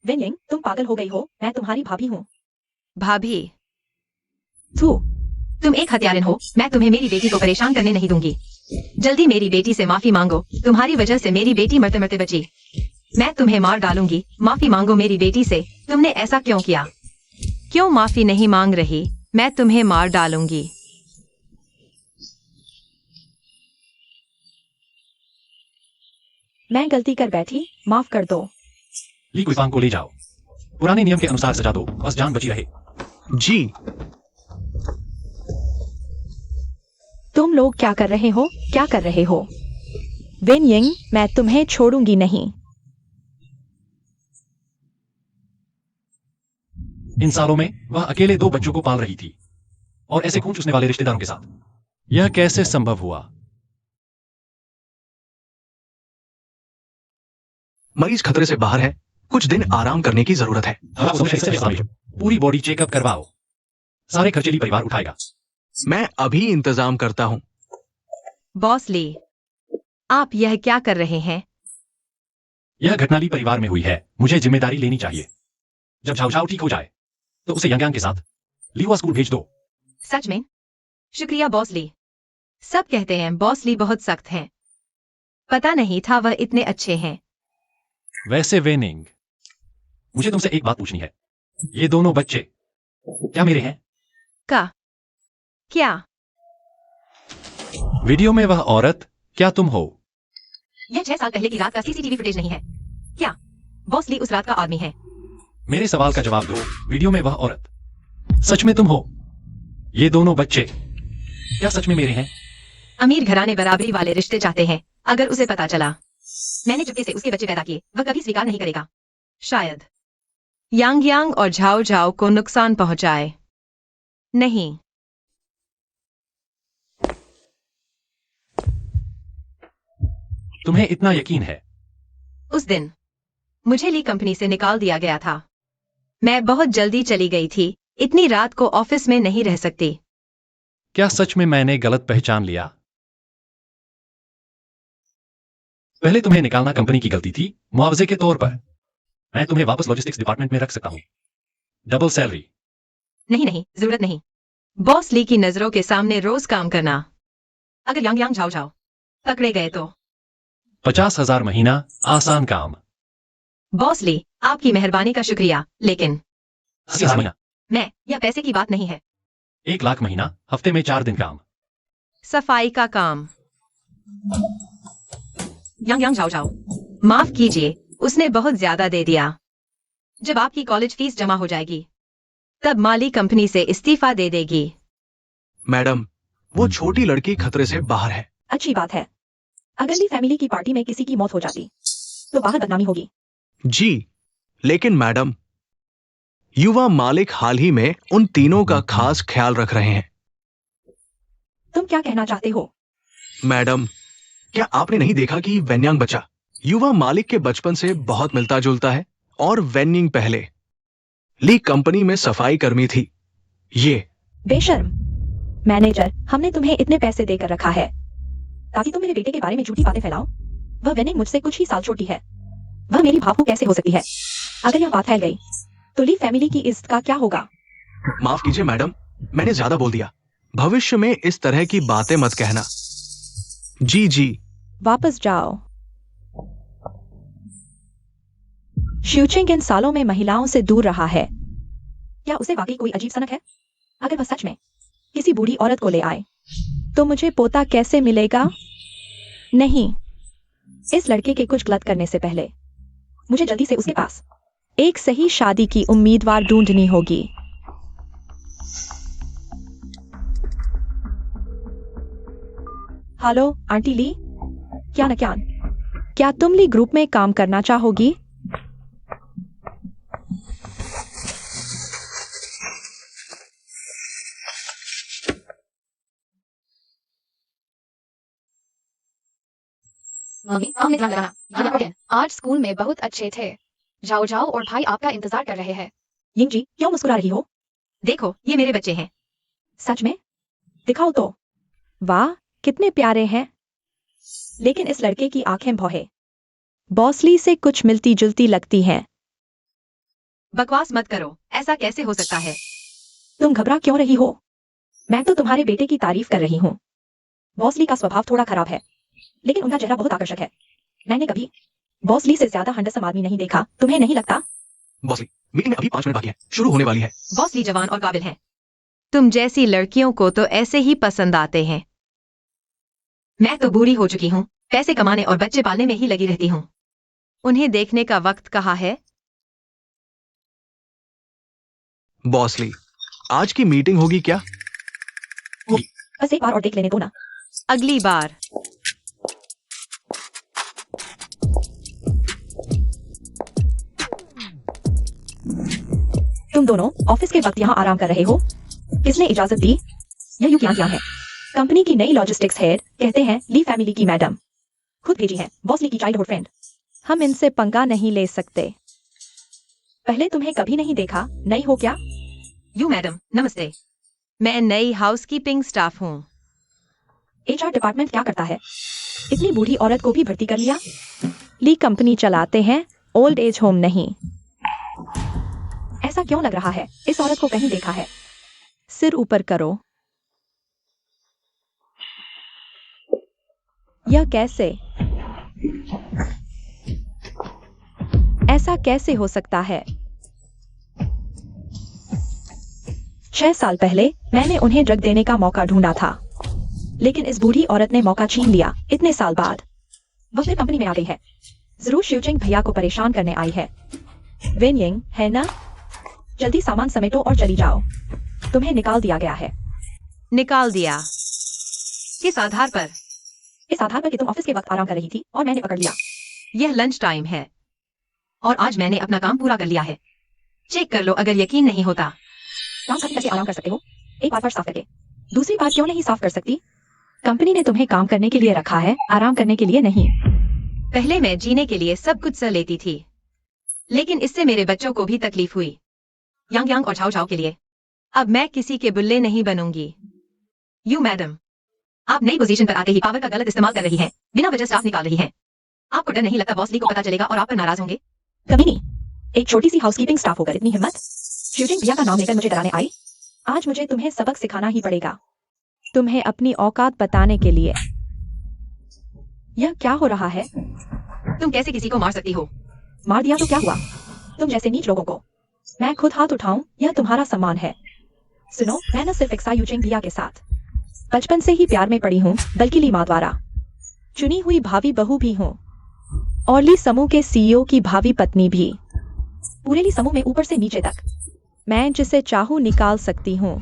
विनलिंग, तुम पागल हो गई हो, मैं तुम्हारी भाभी हूँ। भाभी, थू, तुम एक हत्यारन हो, मैं तुम्हें मेरी बेटी को परेशान करने नहीं दूंगी। जल्दी मेरी बेटी से माफी मांगो, तुम्हारी वजह से मेरी बेटी मरते मरते बची। मैं तुम्हें मार डालूंगी, माफी मांगो मेरी बेटी से, तुमने ऐसा क्यों किया? क्यों माफी नहीं मांग रही? मैं तुम्हें मार डालूंगी। मैं गलती कर बैठी, माफ कर दो। ली कुइफांग को ले जाओ। पुराने नियम के अनुसार सजा दो, बस जान बची रहे। जी। तुम लोग क्या कर रहे हो? क्या कर रहे हो? वेन यिंग, मैं तुम्हें छोड़ूंगी नहीं। इन सालों में वह अकेले 2 बच्चों को पाल रही थी और ऐसे खून चूसने वाले रिश्तेदारों के साथ। यह कैसे संभव हुआ? मरीज खतरे से बाहर है, कुछ दिन आराम करने की जरूरत है। पूरी बॉडी चेकअप करवाओ। सारे खर्चे ली परिवार उठाएगा। मैं अभी इंतजाम करता हूँ। बॉस ली, आप यह क्या कर रहे हैं? यह घटना ली परिवार में हुई है, मुझे जिम्मेदारी लेनी चाहिए। जब झाओ झाओ ठीक हो जाए तो उसे यांग के साथ लीवा स्कूल भेज दो। सच में? शुक्रिया बॉस ली। सब कहते हैं बॉस ली बहुत सख्त हैं। पता नहीं था वह इतने अच्छे हैं। वैसे वेनिंग, मुझे तुमसे एक बात पूछनी है। ये दोनों बच्चे क्या मेरे हैं? क्या? वीडियो में वह औरत क्या तुम हो? यह 6 साल पहले की रात का सीसीटीवी फुटेज नहीं है क्या? बॉस ली उस रात का आदमी है। मेरे सवाल का जवाब दो। वीडियो में वह औरत सच में तुम हो? ये दोनों बच्चे क्या सच में मेरे हैं? अमीर घराने बराबरी वाले रिश्ते चाहते हैं। अगर उसे पता चला मैंने चुपके से उसके बच्चे पैदा किए, वह कभी स्वीकार नहीं करेगा। शायद यांग यांग और झाओ झाओ को नुकसान पहुंचाए। नहीं। तुम्हें इतना यकीन है? उस दिन मुझे ली कंपनी से निकाल दिया गया था। मैं बहुत जल्दी चली गई थी, इतनी रात को ऑफिस में नहीं रह सकती। क्या सच में मैंने गलत पहचान लिया? पहले तुम्हें निकालना कंपनी की गलती थी, मुआवजे के तौर पर मैं तुम्हें वापस लॉजिस्टिक्स डिपार्टमेंट में रख सकता हूं। Double salary. नहीं नहीं, जरूरत नहीं। बॉस ली की नजरों के सामने रोज काम करना। अगर यांग यांग झाओ झाओ पकड़े गए तो 50,000 महीना, आसान काम। बॉस ली, आपकी मेहरबानी का शुक्रिया, लेकिन 80,000 महीना, मैं, यह पैसे की बात नहीं है। 1 लाख महीना, हफ्ते में 4 दिन काम। सफाई का काम। यांग यांग झाओ झाओ, माफ कीजिए, उसने बहुत ज्यादा दे दिया। जब आपकी कॉलेज फीस जमा हो जाएगी तब माली कंपनी से इस्तीफा दे देगी। मैडम, वो छोटी लड़की खतरे से बाहर है। अच्छी बात है। अगर ली फैमिली की पार्टी में किसी की मौत हो जाती तो बाहर बदनामी होगी। जी, लेकिन मैडम, युवा मालिक हाल ही में उन तीनों का खास ख्याल रख रहे हैं। तुम क्या कहना चाहते हो? मैडम, क्या आपने नहीं देखा कि वेन्यांग बच्चा युवा मालिक के बचपन से बहुत मिलता जुलता है? और वेन्यिंग पहले ली कंपनी में सफाई कर्मी थी। ये बेशर्म। मैनेजर, हमने तुम्हें इतने पैसे देकर रखा है ताकि तुम मेरे बेटे के बारे में झूठी बातें फैलाओ। वह वेनिंग मुझसे कुछ ही साल छोटी है। वह मेरी भावू कैसे हो सकती है? अगर यह बात फैल गई तो ली फैमिली की इज्जत का क्या होगा? माफ कीजिए मैडम, मैंने ज्यादा बोल दिया। भविष्य में इस तरह की बातें मत कहना। जी जी। वापस जाओ। शिवचिंग इन सालों में महिलाओं से दूर रहा है। क्या उसे वाकई कोई अजीब सनक है? अगर वह सच में किसी बूढ़ी औरत को ले आए तो मुझे पोता कैसे मिलेगा? नहीं, इस लड़के के कुछ गलत करने से पहले मुझे जल्दी से उसके पास एक सही शादी की उम्मीदवार ढूंढनी होगी। हेलो आंटी ली, क्या न क्या? क्या तुम ली ग्रुप में काम करना चाहोगी? मम्मी, हमने ध्यान लगाना। ध्यान रखो। आज स्कूल में बहुत अच्छे थे। जाओ जाओ और भाई आपका इंतजार कर रहे हैं। यिंग जी, क्यों मुस्कुरा रही हो? देखो, ये मेरे बच्चे हैं। सच में? दिखाओ तो। वाह, कितने प्यारे हैं। लेकिन इस लड़के की आंखें भौहे बॉसली से कुछ मिलती जुलती लगती हैं। बकवास मत करो, ऐसा कैसे हो सकता है? तुम घबरा क्यों रही हो? मैं तो तुम्हारे बेटे की तारीफ कर रही हूँ। बॉसली का स्वभाव थोड़ा खराब है, लेकिन उनका चेहरा बहुत आकर्षक है। मैंने कभी बॉसली से ज्यादा हैंडसम आदमी नहीं देखा, तुम्हें नहीं लगता? बॉसली, मीटिंग में अभी 5 मिनट बाकी है, शुरू होने वाली है। बॉस ली जवान और काबिल हैं। तुम जैसी लड़कियों को तो ऐसे ही पसंद आते हैं। मैं तो बूढ़ी हो चुकी हूँ, पैसे कमाने और बच्चे पालने में ही लगी रहती हूँ। उन्हें देखने का वक्त कहाँ है? बॉसली, आज की मीटिंग होगी क्या? बस एक बार और देख लेने दो ना। अगली बार। तुम दोनों ऑफिस के वक्त यहाँ आराम कर रहे हो? किसने इजाजत दी? यह यू क्या है? कंपनी की नई लॉजिस्टिक्स हेड, कहते हैं ली फैमिली की मैडम, खुद भेजी है, बॉस ली की चाइल्डहुड फ्रेंड। हम इनसे पंगा नहीं ले सकते। पहले तुम्हें कभी नहीं देखा, नई हो क्या? यू मैडम, नमस्ते। मैं नई हाउसकीपिंग स्टाफ हूँ। एचआर डिपार्टमेंट क्या करता है? इतनी बूढ़ी औरत को भी भर्ती कर लिया? ली कंपनी चलाते हैं, ओल्ड एज होम नहीं। ऐसा क्यों लग रहा है? इस औरत को कहीं देखा है। सिर ऊपर करो। यह कैसे? ऐसा कैसे हो सकता है? 6 साल पहले मैंने उन्हें ड्रग देने का मौका ढूंढा था, लेकिन इस बूढ़ी औरत ने मौका छीन लिया। इतने साल बाद वह फिर कंपनी में आ गई है। जरूर शिवचिंग भैया को परेशान करने आई है। वेन यिंग है ना? जल्दी सामान समेटो और चली जाओ। तुम्हें निकाल दिया गया है। निकाल दिया? किस आधार पर? इस आधार पर कि तुम ऑफिस के वक्त आराम कर रही थी और मैंने पकड़ लिया। यह लंच टाइम है और आज मैंने अपना काम पूरा कर लिया है। चेक कर लो अगर यकीन नहीं होता। काम करके कैसे आराम कर सकते हो? एक बार फर्श साफ करके। दूसरी बार क्यों नहीं साफ कर सकती? कंपनी ने तुम्हें काम करने के लिए रखा है, आराम करने के लिए नहीं। पहले मैं जीने के लिए सब कुछ सह लेती थी, लेकिन इससे मेरे बच्चों को भी तकलीफ हुई, यांग यांग और छाओ छाओ के लिए। अब मैं किसी के बुल्ले नहीं बनूंगी। यू मैडम, आप नई पोजीशन पर आते ही पावर का गलत इस्तेमाल कर रही हैं, बिना वजह स्टाफ निकाल रही हैं। आपको डर नहीं लगता बॉस ली को पता चलेगा और आप पर नाराज होंगे? कभी नहीं। एक छोटी सी हाउसकीपिंग स्टाफ होकर इतनी हिम्मत? शिवचिंग भैया का नाम लेकर मुझे डराने आई? आज मुझे तुम्हें सबक सिखाना ही पड़ेगा। तुम्हें अपनी औकात बताने के लिए। यह क्या हो रहा है? तुम कैसे किसी को मार सकती हो? मार दिया तो क्या हुआ? तुम जैसे नीच लोगों को मैं खुद हाथ उठाऊं, यह तुम्हारा सम्मान है। सुनो, मैं न सिर्फ एक्सा यूचिंग भैया के साथ बचपन से ही प्यार में पड़ी हूँ, बल्कि ली माँ द्वारा चुनी हुई भावी बहू भी हूँ, और ली समूह के सीईओ की भावी पत्नी भी। पूरे ली समूह में ऊपर से नीचे तक मैं जिसे चाहूं निकाल सकती हूँ।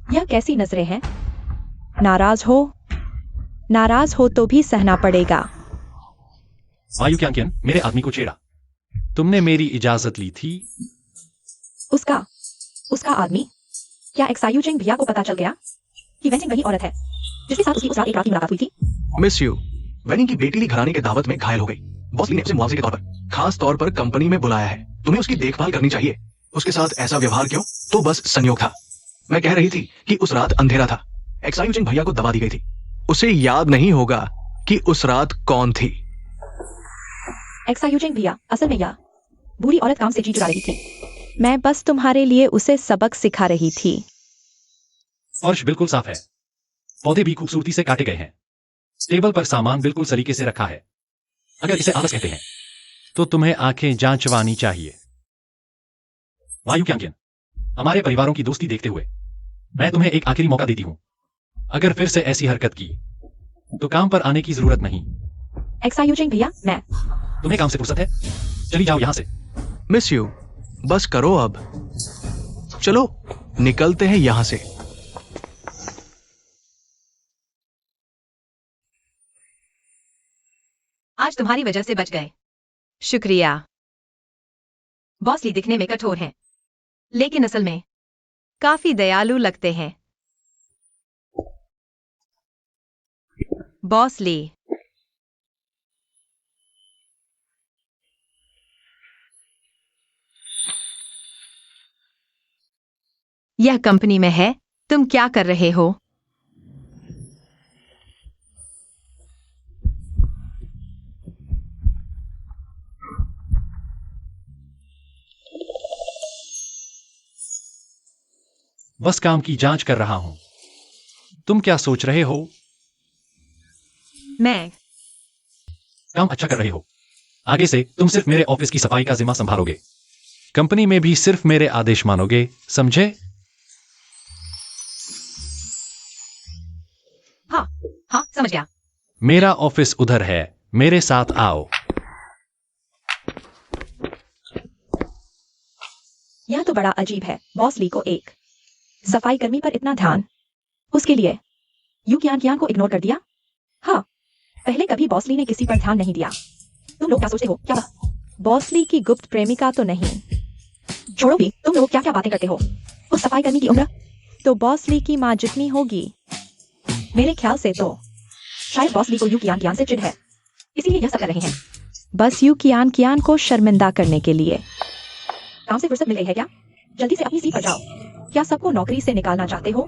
यह कैसी नजरें हैं? नाराज हो? नाराज हो तो भी सहना पड़ेगा। वायु क्यांकियन, मेरे आदमी को छेड़ा। तुमने मेरी इजाजत ली थी। उसका आदमी? क्या एक्सायू चिंग भैया को पता चल गया कि वेनिंग वही औरत है जिसके साथ उसकी उस रात एक रात की मुलाकात हुई थी? मिस यू, वेनिंग की बेटी ली घराने के दावत में घायल हो गई। बॉस ली ने उसे मुआवजे के तौर पर खास तौर पर कंपनी में बुलाया है। तुम्हें उसकी देखभाल करनी चाहिए। उसके साथ ऐसा व्यवहार क्यों? तो बस संयोग था। मैं कह रही थी कि उस रात अंधेरा था। एक्सायू चिंग भैया को दवा दी गई थी। उसे याद नहीं होगा कि उस रात कौन थी। एक्सायू चिंग भैया असल में यह बूढ़ी औरत काम से जी चुरा रही थी। मैं बस तुम्हारे लिए उसे सबक सिखा रही थी। फर्श बिल्कुल साफ है, पौधे भी खूबसूरती से काटे गए हैं, टेबल पर सामान बिल्कुल सलीके से रखा है। अगर इसे आलस कहते हैं तो तुम्हें आंखें जांचवानी चाहिए। वायु क्यांकियन, हमारे परिवारों की दोस्ती देखते हुए मैं तुम्हें एक आखिरी मौका देती हूं। अगर फिर से ऐसी हरकत की तो काम पर आने की जरूरत नहीं। एक्सायू चिंग भैया, मैं तुम्हें काम से फुर्सत है? चली जाओ यहां से। मिस यू, बस करो अब। चलो निकलते हैं यहां से। आज तुम्हारी वजह से बच गए। शुक्रिया। बॉस ली दिखने में कठोर हैं, लेकिन असल में काफी दयालु लगते हैं। बॉस ली, यह कंपनी में है, तुम क्या कर रहे हो? बस काम की जांच कर रहा हूं। तुम क्या सोच रहे हो? मैं काम अच्छा कर रहे हो। आगे से तुम सिर्फ मेरे ऑफिस की सफाई का जिम्मा संभालोगे। कंपनी में भी सिर्फ मेरे आदेश मानोगे, समझे? हाँ हाँ, समझ गया। मेरा ऑफिस उधर है, मेरे साथ आओ। यह तो बड़ा अजीब है, बॉस ली को एक सफाई कर्मी पर इतना ध्यान, उसके लिए यू कियान को इग्नोर कर दिया। हाँ, पहले कभी बॉस ली ने किसी पर ध्यान नहीं दिया। तुम लोग क्या सोचते हो? क्या बॉस ली की गुप्त प्रेमिका तो नहीं? छोड़ो भी, तुम लोग क्या क्या बातें करते हो? उस सफाई कर्मी की उम्र तो बॉस ली की माँ जितनी होगी। मेरे ख्याल से तो शायद बॉस ली को यू कियान से चिढ़ है, इसीलिए यह सब कर रहे हैं। बस यू कियान को शर्मिंदा करने के लिए। काम से फुर्सत मिल गई है क्या? जल्दी से अपनी सीट पर जाओ। क्या सबको नौकरी से निकालना चाहते हो?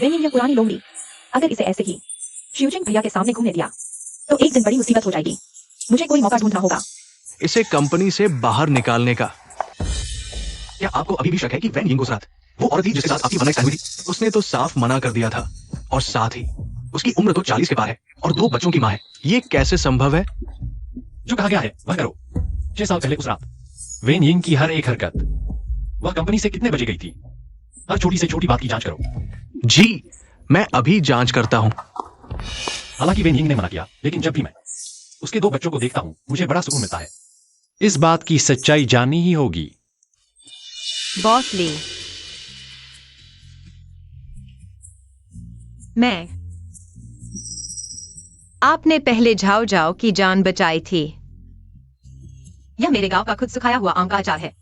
वेनिंग, यह पुरानी लोमड़ी अगर इसे ऐसे ही शिवजिंग भैया के सामने घूमने दिया तो एक दिन बड़ी मुसीबत हो जाएगी। मुझे कोई मौका ढूंढना होगा। इसे कंपनी से बाहर निकालने का। क्या आपको अभी भी शक है कि वैन यिंग उस रात वो औरत थी जिसके साथ आपकी वन नाइट स्टैंड हुई थी? उसने तो साफ मना कर दिया था, और साथ ही उसकी उम्र तो 40 के पार है और 2 बच्चों की मां है। ये कैसे संभव है? जो कहा गया है वह करो। 6 साल पहले उस रात वेन यिंग की हर एक हरकत, वह कंपनी से कितने बजे गई थी, हर छोटी से छोटी बात की जांच करो। जी, मैं अभी जांच करता हूं। हालांकि वेन यिंग ने मना किया, लेकिन जब भी मैं उसके 2 बच्चों को देखता हूं मुझे बड़ा सुकून मिलता है। इस बात की सच्चाई जाननी ही होगी। बॉस ली, मैं आपने पहले झाओ झाओ की जान बचाई थी। यह मेरे गांव का खुद सुखाया हुआ आम का अचार है।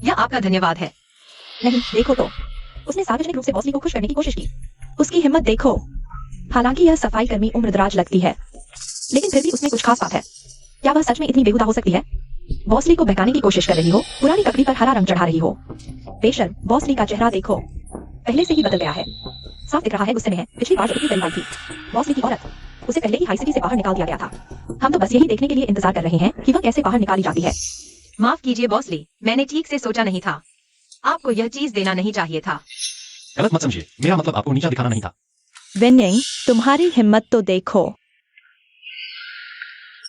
यह आपका धन्यवाद है। नहीं, देखो तो उसने सार्वजनिक रूप से बॉस ली को खुश करने की कोशिश की। उसकी हिम्मत देखो। हालांकि यह सफाई कर्मी उम्रदराज लगती है, लेकिन फिर भी उसमें कुछ खास बात है। क्या वह सच में इतनी बेहुदा हो सकती है? बॉस ली को बहकाने की कोशिश कर रही हो, पुरानी ककड़ी पर हरा रंग चढ़ा रही हो। बेशर्म, बॉस ली का चेहरा देखो, पहले से ही बदल गया है। साफ दिख रहा है गुस्से में है। पिछली बार जो इतनी करीब आई थी बॉस ली की औरत, उसे पहले ही हाई सिटी से बाहर निकाल दिया गया था। हम तो बस यही देखने के लिए इंतजार कर रहे हैं कि वह कैसे बाहर निकाली जाती है। माफ कीजिए बॉस ली, मैंने ठीक से सोचा नहीं था। आपको यह चीज देना नहीं चाहिए था। गलत मत समझिए, मेरा मतलब आपको नीचा दिखाना नहीं था। वेनिंग, तुम्हारी हिम्मत तो देखो।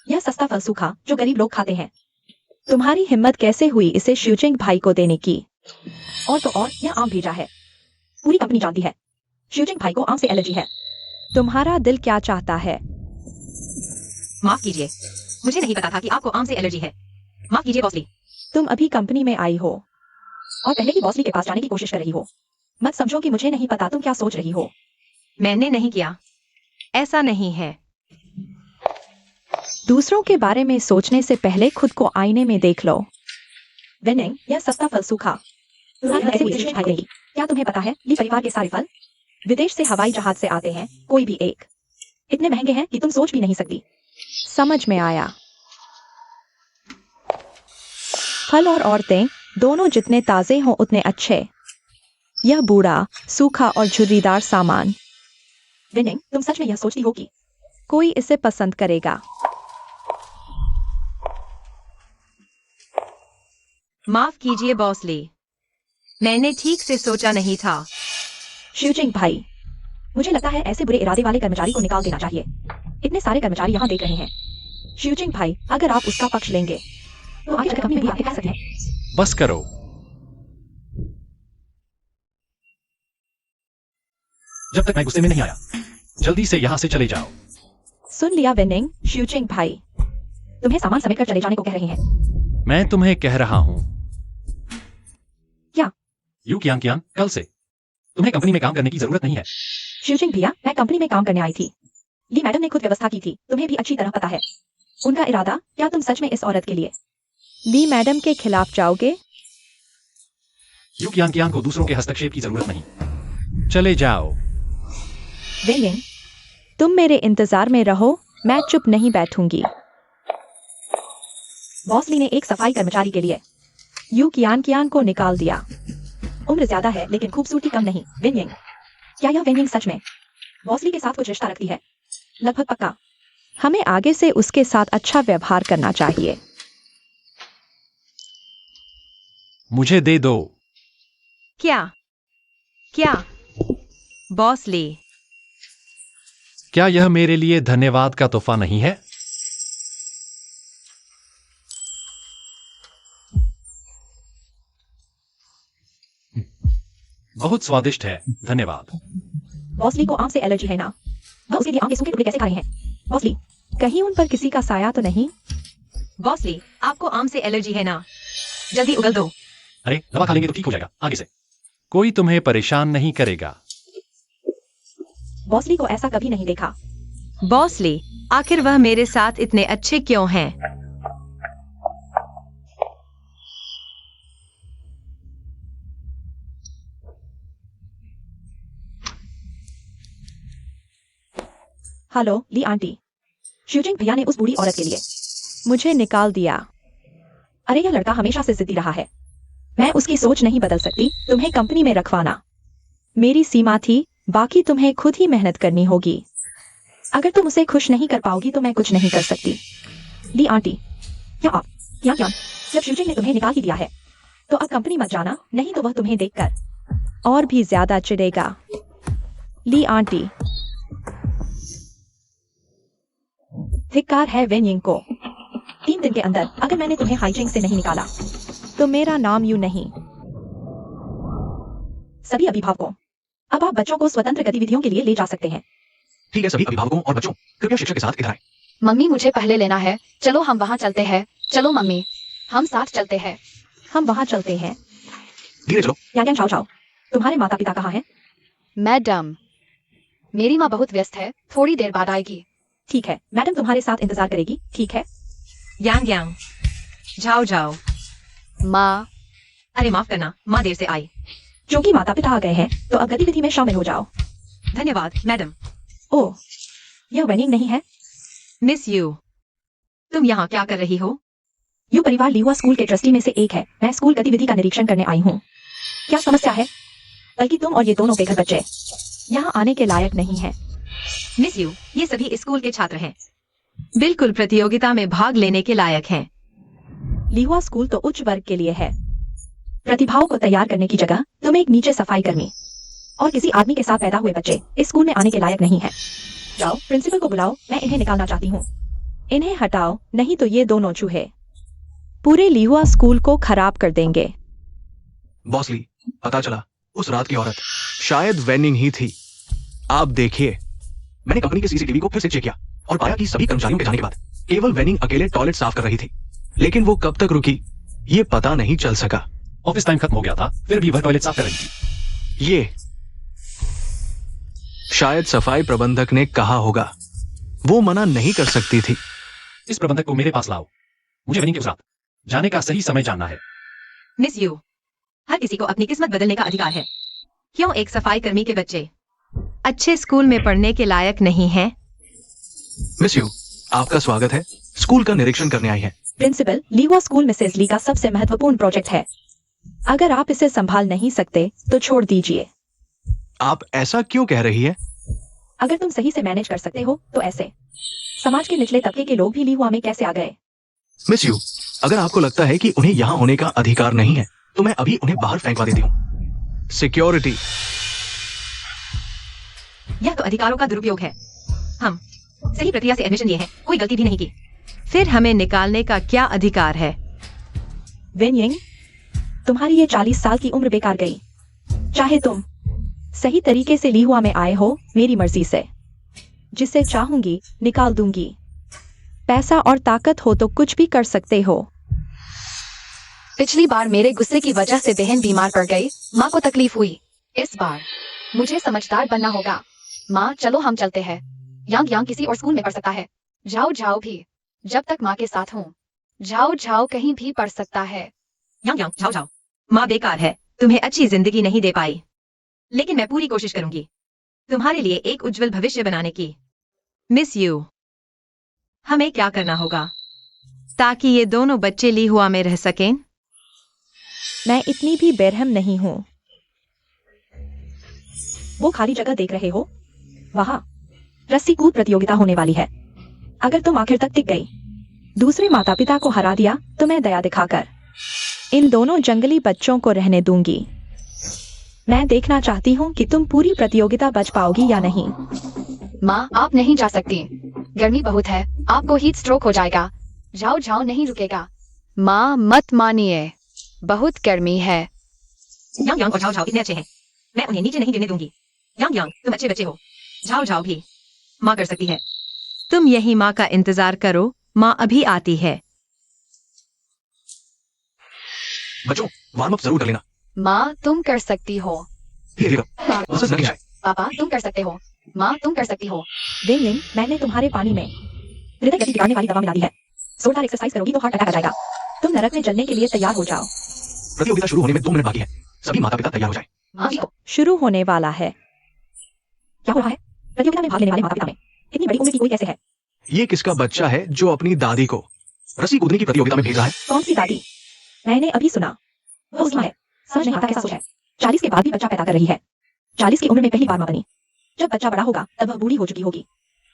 यह सस्ता फल सूखा जो गरीब लोग खाते हैं। तुम्हारी हिम्मत कैसे हुई इसे शिवजिंग भाई को देने की? और तो और यह आम भेजा है। पूरी कंपनी जानती है शिवजिंग भाई को आम से एलर्जी है। तुम्हारा दिल क्या चाहता है? माफ कीजिए, मुझे नहीं पता था कि आपको आम से एलर्जी है। माफ कीजिए बॉस ली। तुम अभी कंपनी में आई हो और पहले ही बॉस ली के पास जाने की कोशिश कर रही हो। मत समझो कि मुझे नहीं पता तुम क्या सोच रही हो। मैंने नहीं किया, ऐसा नहीं है। दूसरों के बारे में सोचने से पहले खुद को आईने में देख लो। वेनिंग, यह सस्ता फल सूखा ऐसे विदेश में खाई गई। क्या तुम्हें पता है ली परिवार के सारे फल विदेश से हवाई जहाज से आते हैं, कोई भी एक। इतने महंगे हैं कि तुम सोच भी नहीं सकती। समझ में आया। फल और औरतें दोनों जितने ताजे हों उतने अच्छे। यह बूढ़ा, सूखा और झुर्रीदार सामान। वेनिंग, तुम सच में यह सोचती हो कि कोई इसे पसंद करेगा? माफ कीजिए बॉस ली, मैंने ठीक से सोचा नहीं था। शिवजिंग भाई, मुझे लगता है ऐसे बुरे इरादे वाले कर्मचारी को निकाल देना चाहिए। इतने सारे कर्मचारी यहाँ देख रहे हैं। शिवजिंग भाई, अगर आप उसका पक्ष लेंगे तो आगे कंपनी में भी आगे कह सकते हैं। बस करो। जब तक मैं गुस्से में नहीं आया, जल्दी से यहाँ से चले जाओ। सुन लिया वेनिंग, शिवजिंग भाई तुम्हें सामान समेट कर चले जाने को कह रहे हैं। मैं तुम्हें कह रहा हूँ। क्या? यू कियांग, कल से तुम्हें कंपनी में काम करने की जरूरत नहीं है। शिवजिंग भैया, मैं कंपनी में काम करने आई थी। ली मैडम ने खुद व्यवस्था की थी, तुम्हें भी अच्छी तरह पता है उनका इरादा। क्या तुम सच में इस औरत के लिए ली मैडम के खिलाफ जाओगे? यू कियांग को दूसरों के हस्तक्षेप की जरूरत नहीं। चले जाओ। वेनिंग, तुम मेरे इंतजार में रहो, मैं चुप नहीं बैठूंगी। बॉस ली ने एक सफाई कर्मचारी के लिए यू कियान को निकाल दिया। उम्र ज्यादा है लेकिन खूबसूरती कम नहीं। वेनिंग, क्या यह वेनिंग सच में बॉस ली के साथ कुछ रिश्ता रखती है? लगभग पक्का। हमें आगे से उसके साथ अच्छा व्यवहार करना चाहिए। मुझे दे दो। क्या? क्या? बॉस ली, क्या यह मेरे लिए धन्यवाद का तोहफा नहीं है? बहुत स्वादिष्ट है, धन्यवाद। बॉसली को आम से एलर्जी है ना? वह उसके लिए आम के सूखे टुकड़े कैसे खा रहे हैं? बॉसली, कहीं उन पर किसी का साया तो नहीं? बॉसली, आपको आम से एलर्जी है ना? जल्दी उगल दो। अरे दवा खा लेंगे तो ठीक हो जाएगा, आगे से। कोई तुम्हें परेशान नहीं करेगा। बॉसली को ऐसा कभी नहीं देखा। बॉसली, आखिर वह मेरे साथ इतने अच्छे क्यों हैं? हेलो ली आंटी, शिवजिंग भैया ने उस बूढ़ी औरत के लिए मुझे निकाल दिया। अरे यह लड़का हमेशा से जिद्दी रहा है। मैं उसकी सोच नहीं बदल सकती। तुम्हें कंपनी में रखवाना मेरी सीमा थी, बाकी तुम्हें खुद ही मेहनत करनी होगी। अगर तुम उसे खुश नहीं कर पाओगी तो मैं कुछ नहीं कर सकती। ली आंटी, क्या जब शिवजिंग ने तुम्हें निकाल ही दिया है तो अब कंपनी मत जाना, नहीं तो वह तुम्हें देखकर और भी ज्यादा चिढ़ेगा। ली आंटी, धिक्कार है वेन यिंग को। 3 दिन के अंदर अगर मैंने तुम्हें हाइजिंग से नहीं निकाला तो मेरा नाम यू नहीं। सभी अभिभावकों, अब आप बच्चों को स्वतंत्र गतिविधियों के लिए ले जा सकते हैं। ठीक है, सभी अभिभावकों और बच्चों कृपया शिक्षक के साथ इधर आएं। मम्मी मुझे पहले लेना है, चलो हम वहाँ चलते हैं। चलो मम्मी, हम साथ चलते हैं। हम वहाँ चलते हैं। धीरे चलो। यान चाओ चाओ, तुम्हारे माता पिता कहाँ हैं? मैडम, मेरी माँ बहुत व्यस्त है, थोड़ी देर बाद आएगी। ठीक है, मैडम तुम्हारे साथ इंतजार करेगी। ठीक है। यांग यांग, जाओ जाओ। माँ, अरे माफ करना, माँ देर से आई। क्योंकि माता पिता आ गए हैं तो अब गतिविधि में शामिल हो जाओ। धन्यवाद मैडम। ओह, यह वेनिंग नहीं है? मिस यू, तुम यहाँ क्या कर रही हो? यू परिवार लिहुआ स्कूल के ट्रस्टी में से एक है। मैं स्कूल गतिविधि का निरीक्षण करने आई हूँ। क्या समस्या है? बल्कि तुम और ये दोनों बेघर बच्चे यहाँ आने के लायक नहीं है। मिस यू, ये सभी स्कूल के छात्र हैं, बिल्कुल प्रतियोगिता में भाग लेने के लायक हैं। लिहुआ स्कूल तो उच्च वर्ग के लिए है। प्रतिभाओं को तैयार करने की जगह तुम एक नीचे सफाई कर्मी और किसी आदमी के साथ पैदा हुए बच्चे इस स्कूल में आने के लायक नहीं है। जाओ, प्रिंसिपल को बुलाओ, मैं इन्हें निकालना चाहती हूँ। इन्हें हटाओ, नहीं तो ये दोनों चूहे पूरे लिहुआ स्कूल को खराब कर देंगे। बॉसली, पता चला उस रात की औरत शायद वेनिंग ही थी। आप देखिए, मैंने कंपनी के सीसीटीवी को फिर से चेक किया और पाया कि सभी कर्मचारियों के जाने के बाद केवल वेनिंग अकेले टॉयलेट साफ कर रही थी। लेकिन वो कब तक रुकी ये पता नहीं चल सका। ऑफिस टाइम खत्म हो गया था, फिर भी वह टॉयलेट साफ कर रही थी। ये शायद सफाई प्रबंधक ने कहा होगा, वो मना नहीं कर सकती थी। इस प्रबंधक को मेरे पास लाओ, मुझे वेनिंग के उस रात जाने का सही समय जानना है। मिस यू, हर किसी को अपनी किस्मत बदलने का अधिकार है। क्यों एक सफाई कर्मी के बच्चे अच्छे स्कूल में पढ़ने के लायक नहीं हैं? मिस यू, आपका स्वागत है। स्कूल का निरीक्षण करने आई हैं। प्रिंसिपल, लिहुआ स्कूल मिसेस ली का सबसे महत्वपूर्ण प्रोजेक्ट है। अगर आप इसे संभाल नहीं सकते तो छोड़ दीजिए। आप ऐसा क्यों कह रही है? अगर तुम सही से मैनेज कर सकते हो तो ऐसे समाज के निचले तबके के लोग भी लिहुआ में कैसे आ गए? मिस यू, अगर आपको लगता है कि उन्हें यहाँ होने का अधिकार नहीं है तो मैं अभी उन्हें बाहर फेंकवा देती हूँ। सिक्योरिटी। यह तो अधिकारों का दुरुपयोग है। हम सही प्रक्रिया से एडमिशन लिए हैं, कोई गलती भी नहीं की। फिर हमें निकालने का क्या अधिकार है? वेन यिंग, तुम्हारी ये 40 साल की उम्र बेकार गई। चाहे तुम सही तरीके से लिहुआ में आए हो, मेरी मर्जी से जिसे चाहूंगी निकाल दूंगी। पैसा और ताकत हो तो कुछ भी कर सकते हो। पिछली बार मेरे गुस्से की वजह से बहन बीमार पड़ गई, माँ को तकलीफ हुई। इस बार मुझे समझदार बनना होगा। माँ, चलो हम चलते हैं। यांग यांग किसी और स्कूल में पढ़ सकता है। जाओ जाओ भी, जब तक माँ के साथ हूँ। जाओ जाओ, कहीं भी पढ़ सकता है। यांग यांग, जाओ जाओ। माँ बेकार है, तुम्हें अच्छी जिंदगी नहीं दे पाई, लेकिन मैं पूरी कोशिश करूंगी तुम्हारे लिए एक उज्जवल भविष्य बनाने की। मिस यू, हमें क्या करना होगा ताकि ये दोनों बच्चे लिहुआ में रह सकें? मैं इतनी भी बेरहम नहीं हूँ। वो खाली जगह देख रहे हो? वहां रस्सी कूद प्रतियोगिता होने वाली है। अगर तुम आखिर तक टिक गई, दूसरे माता पिता को हरा दिया तो मैं दया दिखाकर इन दोनों जंगली बच्चों को रहने दूंगी। मैं देखना चाहती हूँ कि तुम पूरी प्रतियोगिता बच पाओगी या नहीं। माँ, आप नहीं जा सकती, गर्मी बहुत है, आपको हीट स्ट्रोक हो जाएगा। जाओ जाओ, नहीं रुकेगा। माँ, मत मानिए, बहुत गर्मी है। यांग यांग और जाओ जाओ इतने अच्छे हैं, मैं उन्हें नीचे नहीं गिरने दूंगी। यांग यांग, तुम अच्छे बच्चे हो। झाओ झाओ भी माँ कर सकती है। तुम यही माँ का इंतजार करो, माँ अभी आती है। बच्चों, वार्म अप जरूर कर लेना। माँ तुम कर सकती हो। धीरे धीरे, बस न गिराए। पापा तुम कर सकते हो। माँ तुम कर सकती हो। विंग विंग, मैंने तुम्हारे पानी में हृदय गति बिगाड़ने वाली दवा मिला दी है। जोरदार एक्सरसाइज करोगी तो हार्ट अटैक आ जाएगा। तुम नरक में जलने के लिए तैयार हो जाओ। प्रतियोगिता शुरू होने में 2 मिनट बाकी है। सभी माता पिता तैयार हो जाएं। माँ जी को। शुरू होने वाला है। क्या हो रहा है? प्रतियोगिता में भाग लेने वाले माता पिता में इतनी बड़ी उम्र की कोई कैसे है? ये किसका बच्चा है जो अपनी दादी को रस्सी कूदने की प्रतियोगिता में भेज रहा है? कौन सी दादी? मैंने अभी सुना, वो उसकी माँ है। समझ नहीं आता कैसा सोच है। 40 के बाद भी बच्चा पैदा कर रही है। 40 की उम्र में पहली बार माँ बनी। जब बच्चा बड़ा होगा तब वह बूढ़ी हो चुकी होगी।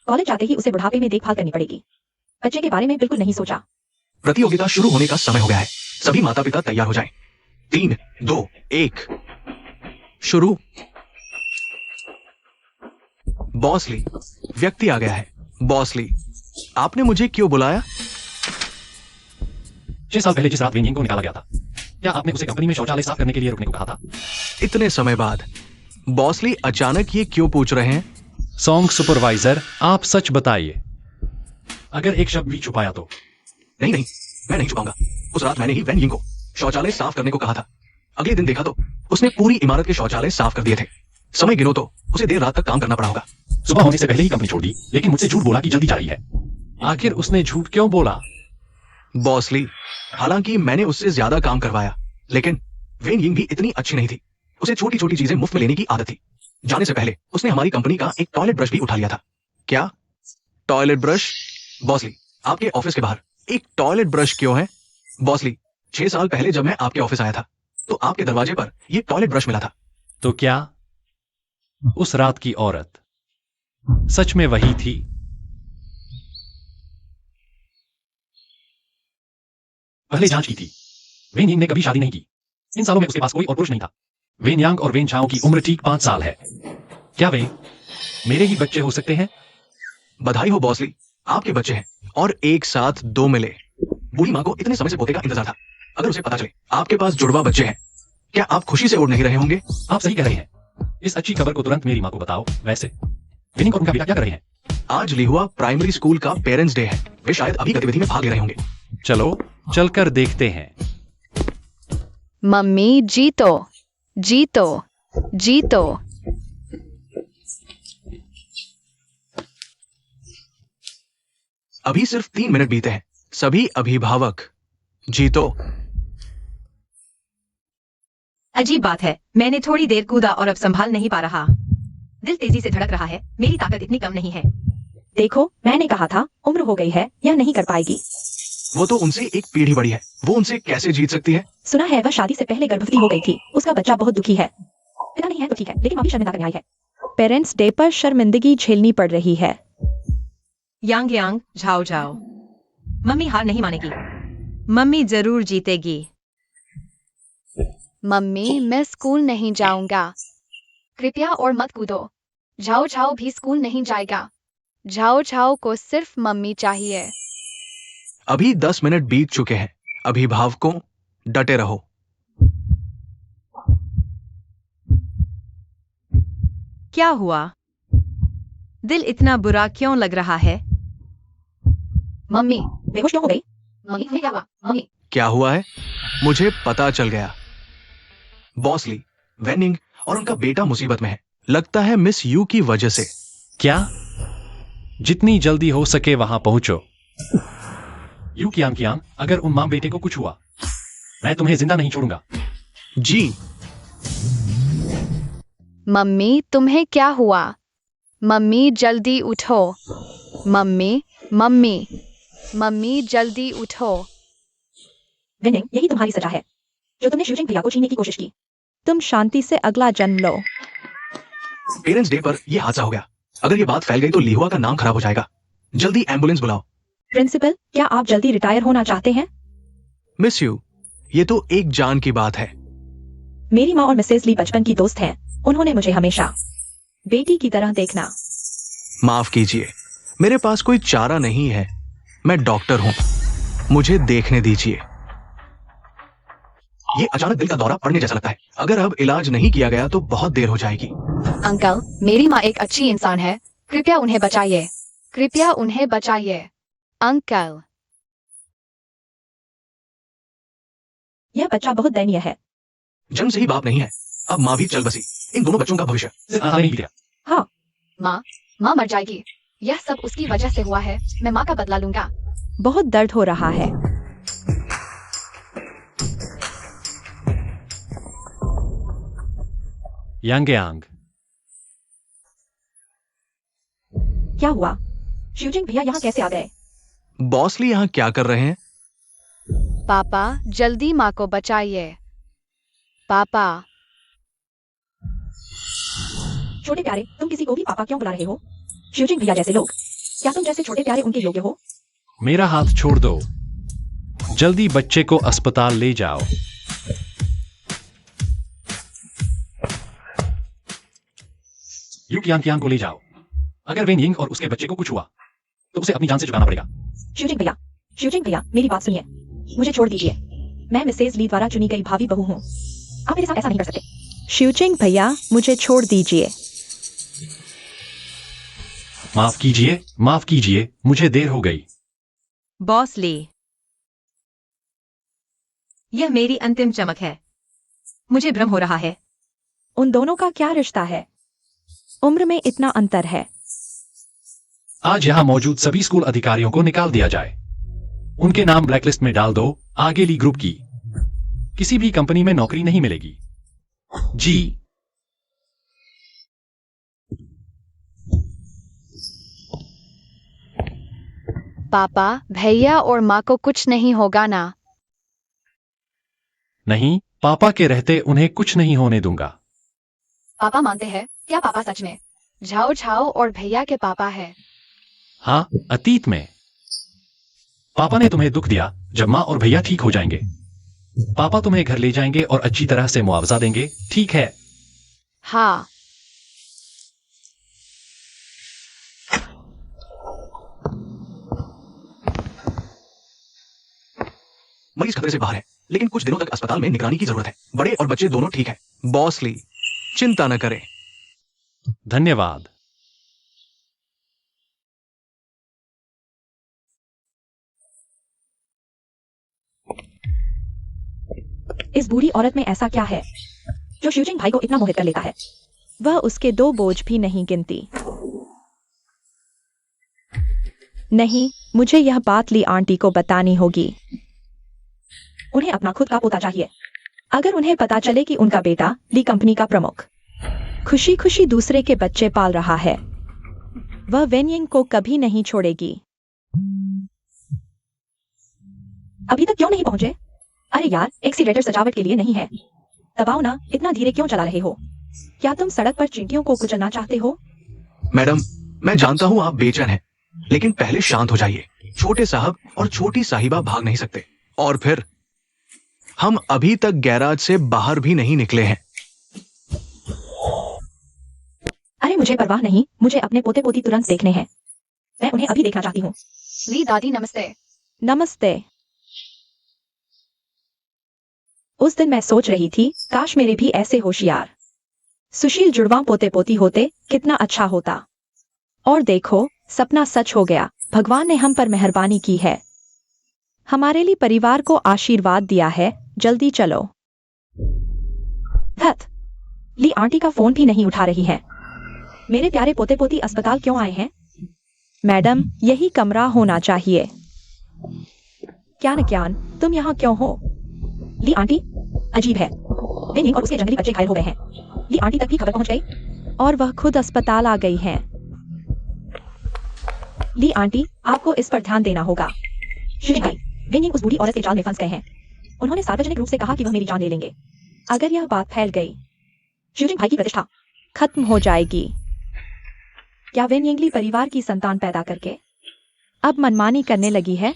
कॉलेज जाते ही उसे बुढ़ापे में देखभाल करनी पड़ेगी। बच्चे के बारे में बिल्कुल नहीं सोचा। प्रतियोगिता शुरू होने का समय हो गया है। सभी माता पिता तैयार हो जाएं। 3, 2, 1 शुरू। बॉसली, व्यक्ति आ गया है। बॉसली, आपने मुझे क्यों बुलाया? 6 साल पहले जिस रात वेन यिंग को निकाला गया था, क्या आपने उसे कंपनी में शौचालय साफ करने के लिए रुकने को कहा था? इतने समय बाद बॉसली अचानक ये क्यों पूछ रहे हैं? सॉन्ग सुपरवाइजर, आप सच बताइए। अगर एक शब्द भी छुपाया तो? नहीं नहीं, मैं नहीं छुपाऊंगा। उस रात मैंने ही वैन यिंग को शौचालय साफ करने को कहा था। अगले दिन देखा तो उसने पूरी इमारत के शौचालय साफ कर दिए थे। समय गिनो तो उसे देर रात तक काम करना पड़ा होगा। सुबह होने से पहले ही कंपनी छोड़ दी, लेकिन मुझसे झूठ बोला कि जल्दी जा रही है। आखिर उसने झूठ क्यों बोला? बॉसली, हालांकि मैंने उससे ज्यादा काम करवाया, लेकिन वेन यिंग भी इतनी अच्छी नहीं थी। उसे छोटी छोटी चीजें मुफ्त में लेने की आदत थी। जाने से पहले उसने हमारी कंपनी का एक टॉयलेट ब्रश भी उठा लिया था। क्या टॉयलेट ब्रश? बॉसली, आपके ऑफिस के बाहर एक टॉयलेट ब्रश क्यों है? बॉसली, 6 साल पहले जब मैं आपके ऑफिस आया था तो आपके दरवाजे पर यह टॉयलेट ब्रश मिला था। तो क्या उस रात की औरत सच में वही थी? पहले जांच की थी। वेन यिंग ने कभी शादी नहीं की। इन सालों में उसके पास कोई और पुरुष नहीं था। वेन यांग और वेन झाओ की उम्र ठीक 5 साल है। क्या वे मेरे ही बच्चे हो सकते हैं? बधाई हो बॉसली, आपके बच्चे हैं और एक साथ 2 मिले। बूढ़ी माँ को इतने समय से पोते का इंतजार था। अगर उसे पता चले आपके पास जुड़वा बच्चे हैं, क्या आप खुशी से उड़ नहीं रहे होंगे? आप सही कह रहे हैं। इस अच्छी खबर को तुरंत मेरी माँ को बताओ। वैसे विनिंग और उनका बेटा क्या कर रहे हैं? आज लिहुआ प्राइमरी स्कूल का पेरेंट्स डे है। वे शायद अभी गतिविधि में भाग ले रहे होंगे। चलो चलकर देखते हैं। मम्मी जीतो, जीतो, जीतो। अभी सिर्फ 3 मिनट बीते हैं। सभी अभिभावक जीतो। अजीब बात है, मैंने थोड़ी देर कूदा और अब संभाल नहीं पा रहा। दिल तेजी से धड़क रहा है। मेरी ताकत इतनी कम नहीं है। देखो, मैंने कहा था उम्र हो गई है, यह नहीं कर पाएगी। वो तो उनसे एक पीढ़ी बड़ी है। वो उनसे कैसे जीत सकती है? सुना है वह शादी से पहले गर्भवती हो गई थी। उसका बच्चा बहुत दुखी है। पिता नहीं है तो ठीक है, लेकिन माँ भी शर्मिंदा करने आई है। पेरेंट्स डे पर शर्मिंदगी झेलनी पड़ रही है। यांग यांग, जाओ जाओ। मम्मी हार नहीं मानेगी। मम्मी जरूर जीतेगी। मम्मी मैं स्कूल नहीं जाऊंगा। कृपया और मत कूदो। झाओ झाओ भी स्कूल नहीं जाएगा। झाओ झाओ को सिर्फ मम्मी चाहिए। अभी 10 मिनट बीत चुके हैं। अभिभावकों, डटे रहो। क्या हुआ? दिल इतना बुरा क्यों लग रहा है? मम्मी, बेहोश क्यों हो गई? मम्मी तुम्हें क्या हुआ? मम्मी, क्या हुआ है? मुझे पता चल गया। बॉसली, वैन यिंग और उनका बेटा मुसीबत में है। लगता है मिस यू की वजह से। क्या? जितनी जल्दी हो सके वहां पहुंचो। यू कियांग, अगर उन मां बेटे को कुछ हुआ, मैं तुम्हें जिंदा नहीं छोड़ूंगा। जी। मम्मी तुम्हें क्या हुआ? मम्मी जल्दी उठो। मम्मी, मम्मी, मम्मी जल्दी उठो। विनिंग, यही तुम्हारी सजा है जो तुमने शिवजिंग भैया को छीनने की कोशिश की। तुम शांति से अगला जन्म लो। पेरेंट्स डे पर यह हादसा हो गया। अगर ये बात फैल गई तो लिहुआ का नाम खराब हो जाएगा। जल्दी एम्बुलेंस बुलाओ। प्रिंसिपल, क्या आप जल्दी रिटायर होना चाहते हैं? मिस यू, ये तो एक जान की बात है। मेरी माँ और मिसेस ली बचपन की दोस्त हैं। उन्होंने मुझे हमेशा बेटी की तरह देखना। माफ कीजिए, मेरे पास कोई चारा नहीं है। मैं डॉक्टर हूं, मुझे देखने दीजिए। ये अचानक दिल का दौरा पड़ने जैसा लगता है। अगर अब इलाज नहीं किया गया तो बहुत देर हो जाएगी। अंकल, मेरी माँ एक अच्छी इंसान है, कृपया उन्हें बचाइए, कृपया उन्हें बचाइए। अंकल, यह बच्चा बहुत दयनीय है। जन्म से ही बाप नहीं है, अब माँ भी चल बसी। इन दोनों बच्चों का भविष्य सिर्फ आधा नहीं बीता। हाँ, माँ मर जाएगी। यह सब उसकी वजह से हुआ है। मैं माँ का बदला लूंगा। बहुत दर्द हो रहा है। यांग यांग, क्या हुआ? शिवजिंग भैया यहाँ कैसे आ गए? बॉसली यहाँ क्या कर रहे हैं? पापा, जल्दी माँ को बचाइए। पापा, छोटे प्यारे, तुम किसी को भी पापा क्यों बुला रहे हो? शिवजिंग भैया जैसे लोग, क्या तुम जैसे छोटे प्यारे उनके योग्य हो? मेरा हाथ छोड़ दो। जल्दी बच्चे को अस्पताल ले जाओ। युक यांग यांग को ले जाओ। अगर वेन यिंग और उसके बच्चे को कुछ हुआ तो उसे अपनी जान से चुकाना पड़ेगा। शिवजिंग भैया, मेरी बात सुनिए। मुझे छोड़ दीजिए। मैं मिसेज ली द्वारा चुनी गई भावी बहू हूँ। आप मेरे साथ ऐसा नहीं कर सकते। शिवजिंग भैया, मुझे छोड़ दीजिए। माफ कीजिए, मुझे देर हो गई। बॉस ली, यह मेरी अंतिम चमक है। मुझे भ्रम हो रहा है। उन दोनों का क्या रिश्ता है? उम्र में इतना अंतर है। आज यहाँ मौजूद सभी स्कूल अधिकारियों को निकाल दिया जाए। उनके नाम ब्लैकलिस्ट में डाल दो। आगे ली ग्रुप की किसी भी कंपनी में नौकरी नहीं मिलेगी। जी। पापा, भैया और माँ को कुछ नहीं होगा ना? नहीं, पापा के रहते उन्हें कुछ नहीं होने दूंगा। पापा मानते हैं क्या? पापा सच में झाओ झाओ और भैया के पापा है? हाँ, अतीत में पापा ने तुम्हें दुख दिया। जब माँ और भैया ठीक हो जाएंगे, पापा तुम्हें घर ले जाएंगे और अच्छी तरह से मुआवजा देंगे, ठीक है? हाँ। मरीज खतरे से बाहर है, लेकिन कुछ दिनों तक अस्पताल में निगरानी की जरूरत है। बड़े और बच्चे दोनों ठीक है। बॉसली, चिंता न करें। धन्यवाद। इस बूढ़ी औरत में ऐसा क्या है जो शिवजिंग भाई को इतना मोहित कर लेता है? वह उसके 2 बोझ भी नहीं गिनती। नहीं, मुझे यह बात ली आंटी को बतानी होगी। उन्हें अपना खुद का पोता चाहिए। अगर उन्हें पता चले कि उनका बेटा ली कंपनी का प्रमुख खुशी खुशी दूसरे के बच्चे पाल रहा है, वह वेनयिंग को कभी नहीं छोड़ेगी। अभी तक क्यों नहीं पहुंचे? अरे यार, एक्सीलेटर सजावट के लिए नहीं है। दबाओ ना, इतना धीरे क्यों चला रहे हो? क्या तुम सड़क पर चींटियों को कुचलना चाहते हो? मैडम, मैं जानता हूं आप बेचैन हैं, लेकिन पहले शांत हो जाइए। छोटे साहब और छोटी साहिबा भाग नहीं सकते। और फिर हम अभी तक गैराज से बाहर भी नहीं निकले हैं। अरे मुझे परवाह नहीं, मुझे अपने पोते पोती तुरंत देखने हैं। मैं उन्हें अभी देखना चाहती हूँ। ली दादी, नमस्ते। नमस्ते। उस दिन मैं सोच रही थी, काश मेरे भी ऐसे होशियार सुशील जुड़वा पोते पोती होते, कितना अच्छा होता। और देखो, सपना सच हो गया। भगवान ने हम पर मेहरबानी की है, हमारे लिए परिवार को आशीर्वाद दिया है। जल्दी चलो। धत, ली आंटी का फोन भी नहीं उठा रही है। मेरे प्यारे पोते पोती अस्पताल क्यों आए हैं? मैडम, यही कमरा होना चाहिए। क्यान, तुम यहाँ क्यों हो? ली आंटी, अजीब है। वेनयिंग और उसके जंगली बच्चे घायल हो गए हैं। ली आंटी तक भी खबर पहुंच गई और वह खुद अस्पताल आ गई हैं। ली आंटी, आपको इस पर ध्यान देना होगा। शिवजिंग भाई, वेनयिंग उस बूढ़ी औरत के जाल में फंस गए हैं। उन्होंने सार्वजनिक रूप से कहा कि वह मेरी जान ले लेंगे। अगर यह बात फैल गई, शिवजिंग भाई की प्रतिष्ठा खत्म हो जाएगी। क्या वेनयिंगली परिवार की संतान पैदा करके अब मनमानी करने लगी है?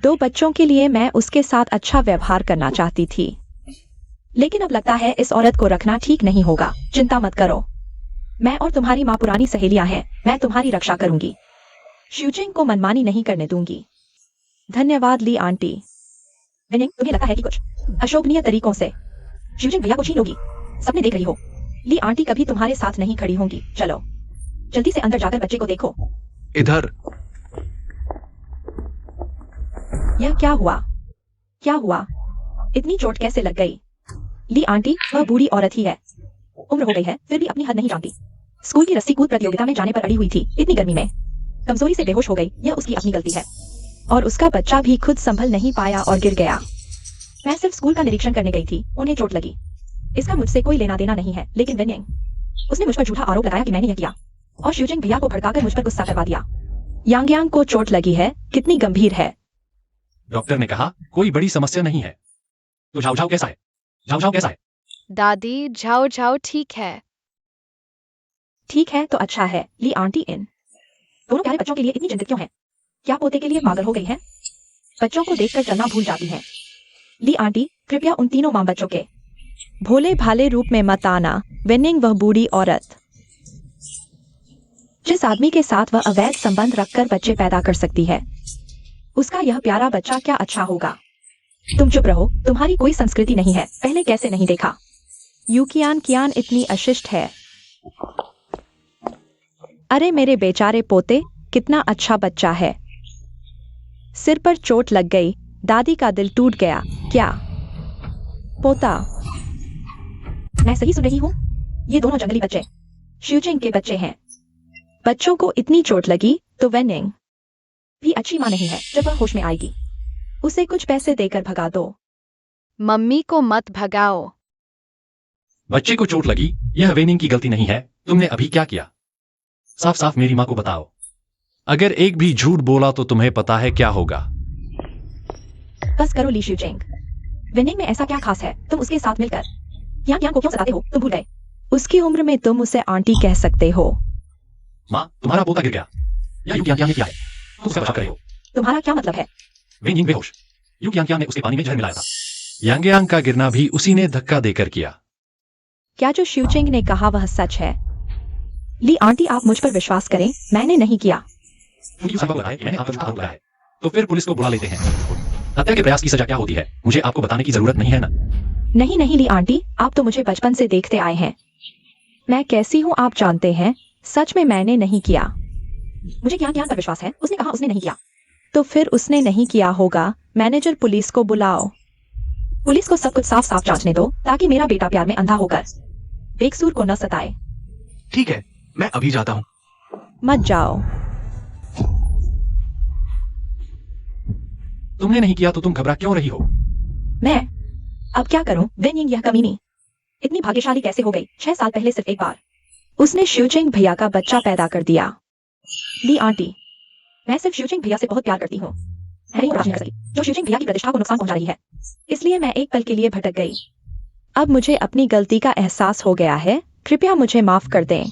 2 बच्चों के लिए मैं उसके साथ अच्छा व्यवहार करना चाहती थी, लेकिन अब लगता है इस औरत को रखना ठीक नहीं होगा। चिंता मत करो, मैं और तुम्हारी माँ पुरानी सहेलियां हैं। मैं तुम्हारी रक्षा करूंगी। शिवजिंग को मनमानी नहीं करने दूंगी। धन्यवाद ली आंटी। विनिंग, तुम्हें लगता है कि कुछ अशोभनीय तरीकों से शिवजिंग भैया को छीन लोगी? सपने देख रही हो? ली आंटी कभी तुम्हारे साथ नहीं खड़ी होंगी। चलो जल्दी से अंदर जाकर बच्चे को देखो। इधर। यह क्या हुआ? क्या हुआ? इतनी चोट कैसे लग गई? ली आंटी, वह बूढ़ी औरत ही है। उम्र हो गई है, फिर भी अपनी हद नहीं जानती। स्कूल की रस्सी कूद प्रतियोगिता में जाने पर अड़ी हुई थी, इतनी गर्मी में कमजोरी से बेहोश हो गई। यह उसकी अपनी गलती है। और उसका बच्चा भी खुद संभल नहीं पाया और गिर गया। मैं सिर्फ स्कूल का निरीक्षण करने गई थी, उन्हें चोट लगी। इसका मुझसे कोई लेना देना नहीं है, लेकिन विनिंग, उसने मुझ पर झूठा आरोप लगाया कि मैंने यह किया और शिवजिंग भैया को भड़काकर मुझ पर गुस्सा करवा दिया। यांग यांग को चोट लगी है, कितनी गंभीर है? डॉक्टर ने कहा कोई बड़ी समस्या नहीं है। तो झाव झाव कैसा है? झाव झाव कैसा है? दादी, झाओ झाओ ठीक है। ठीक है तो अच्छा है। ली आंटी, इन दोनों प्यारे बच्चों के लिए इतनी चिंतित क्यों है? क्या पोते के लिए पागल हो गई है? बच्चों को देखकर चलना भूल जाती है। ली आंटी, कृपया उन तीनों मां बच्चों के भोले भाले रूप में मत आना। विनिंग, वह बूढ़ी औरत जिस आदमी के साथ वह अवैध संबंध रखकर बच्चे पैदा कर सकती है, उसका यह प्यारा बच्चा क्या अच्छा होगा? तुम चुप रहो, तुम्हारी कोई संस्कृति नहीं है। पहले कैसे नहीं देखा? यूकियान कियान इतनी अशिष्ट है। अरे मेरे बेचारे पोते, कितना अच्छा बच्चा है। सिर पर चोट लग गई, दादी का दिल टूट गया। क्या पोता? मैं सही सुन रही हूँ? ये दोनों जंगली बच्चे शिवजिंग के बच्चे हैं। बच्चों को इतनी चोट लगी तो वेनिंग भी अच्छी मां नहीं है। जब वह होश में आएगी, उसे कुछ पैसे देकर भगा दो। मम्मी को मत भगाओ। बच्चे को चोट लगी, यह वेनिंग की गलती नहीं है। तुमने अभी क्या किया? साफ साफ मेरी मां को बताओ। अगर एक भी झूठ बोला तो तुम्हें पता है क्या होगा। बस करो ली शिवजिंग। विनिंग में ऐसा क्या खास है? तुम उसके साथ मिलकर यांग यांग को क्यों सताते हो? तुम भूल गए उसकी उम्र में तुम उसे आंटी कह सकते हो। मां, तुम्हारा पोता गिर गया। या यूकियांग ने किया है। तुम उसका बचाव कर रहे हो। तुम्हारा क्या मतलब है? वेनिंग बेहोश। यूकियांग ने उसके पानी में जहर मिलाया था। यांग यांग का गिरना भी उसी ने धक्का देकर किया। क्या जो शिवजिंग ने कहा वह सच है? ली आंटी, आप मुझ पर विश्वास करें, मैंने नहीं किया। क्योंकि संभव है कि मैंने आपका झूठा आरोप लगाया है। तो फिर पुलिस को बुला लेते हैं। हत्या के प्रयास की सजा क्या होती है, मुझे आपको बताने की जरूरत नहीं है ना? नहीं नहीं ली आंटी, आप तो मुझे बचपन से देखते आए हैं। मैं कैसी हूँ आप जानते हैं। सच में मैंने नहीं किया। मुझे ज्ञान ज्ञान पर विश्वास है। उसने कहा उसने नहीं किया। तो फिर उसने नहीं किया होगा। मैनेजर, पुलिस को बुलाओ। पुलिस को सब कुछ साफ साफ जांचने दो, ताकि मेरा बेटा प्यार में अंधा होकर बेकसूर को न सताए। ठीक है, मैं अभी जाता हूँ। मत जाओ। तुमने नहीं किया तो तुम घबरा क्यों रही हो? मैं अब क्या करूं? वेनिंग, यह कमीनी इतनी भाग्यशाली कैसे हो गई? 6 साल पहले सिर्फ एक बार उसने शिवजिंग भैया का बच्चा पैदा कर दिया। ली आंटी, मैं सिर्फ शिवजिंग भैया से बहुत प्यार करती हूँ। मैं नहीं कर सकी जो शिवजिंग भैया की प्रतिष्ठा को नुकसान पहुंचा रही है। इसलिए मैं एक पल के लिए भटक गई। अब मुझे अपनी गलती का एहसास हो गया है। कृपया मुझे माफ कर दें।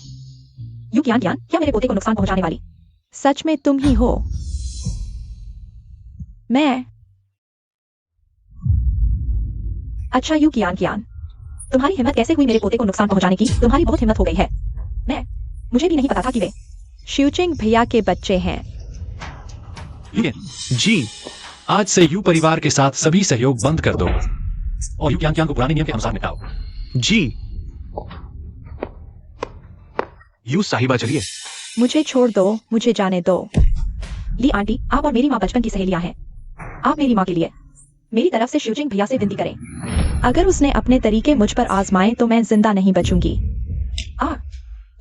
यू ज्ञान ज्ञान, क्या मेरे पोते को नुकसान पहुंचाने वाली सच में तुम ही हो? मैं अच्छा यू ज्ञान ज्ञान, तुम्हारी हिम्मत कैसे हुई मेरे पोते को नुकसान पहुंचाने की? तुम्हारी बहुत हिम्मत हो गई है। मुझे भी नहीं पता था कि वे शिवजिंग भैया के बच्चे हैं। जी। आज से यू परिवार के साथ सभी सहयोग बंद कर दो और यू ज्ञान को पुराने नियम के अनुसार निपटाओ। जी। यू साहिबा, चलिए। मुझे छोड़ दो, मुझे जाने दो। ली आंटी, आप और मेरी माँ बचपन की सहेलियां हैं। आप मेरी माँ के लिए मेरी तरफ से शिवजिंग भैया से विनती करें। अगर उसने अपने तरीके मुझ पर आजमाए तो मैं जिंदा नहीं बचूंगी।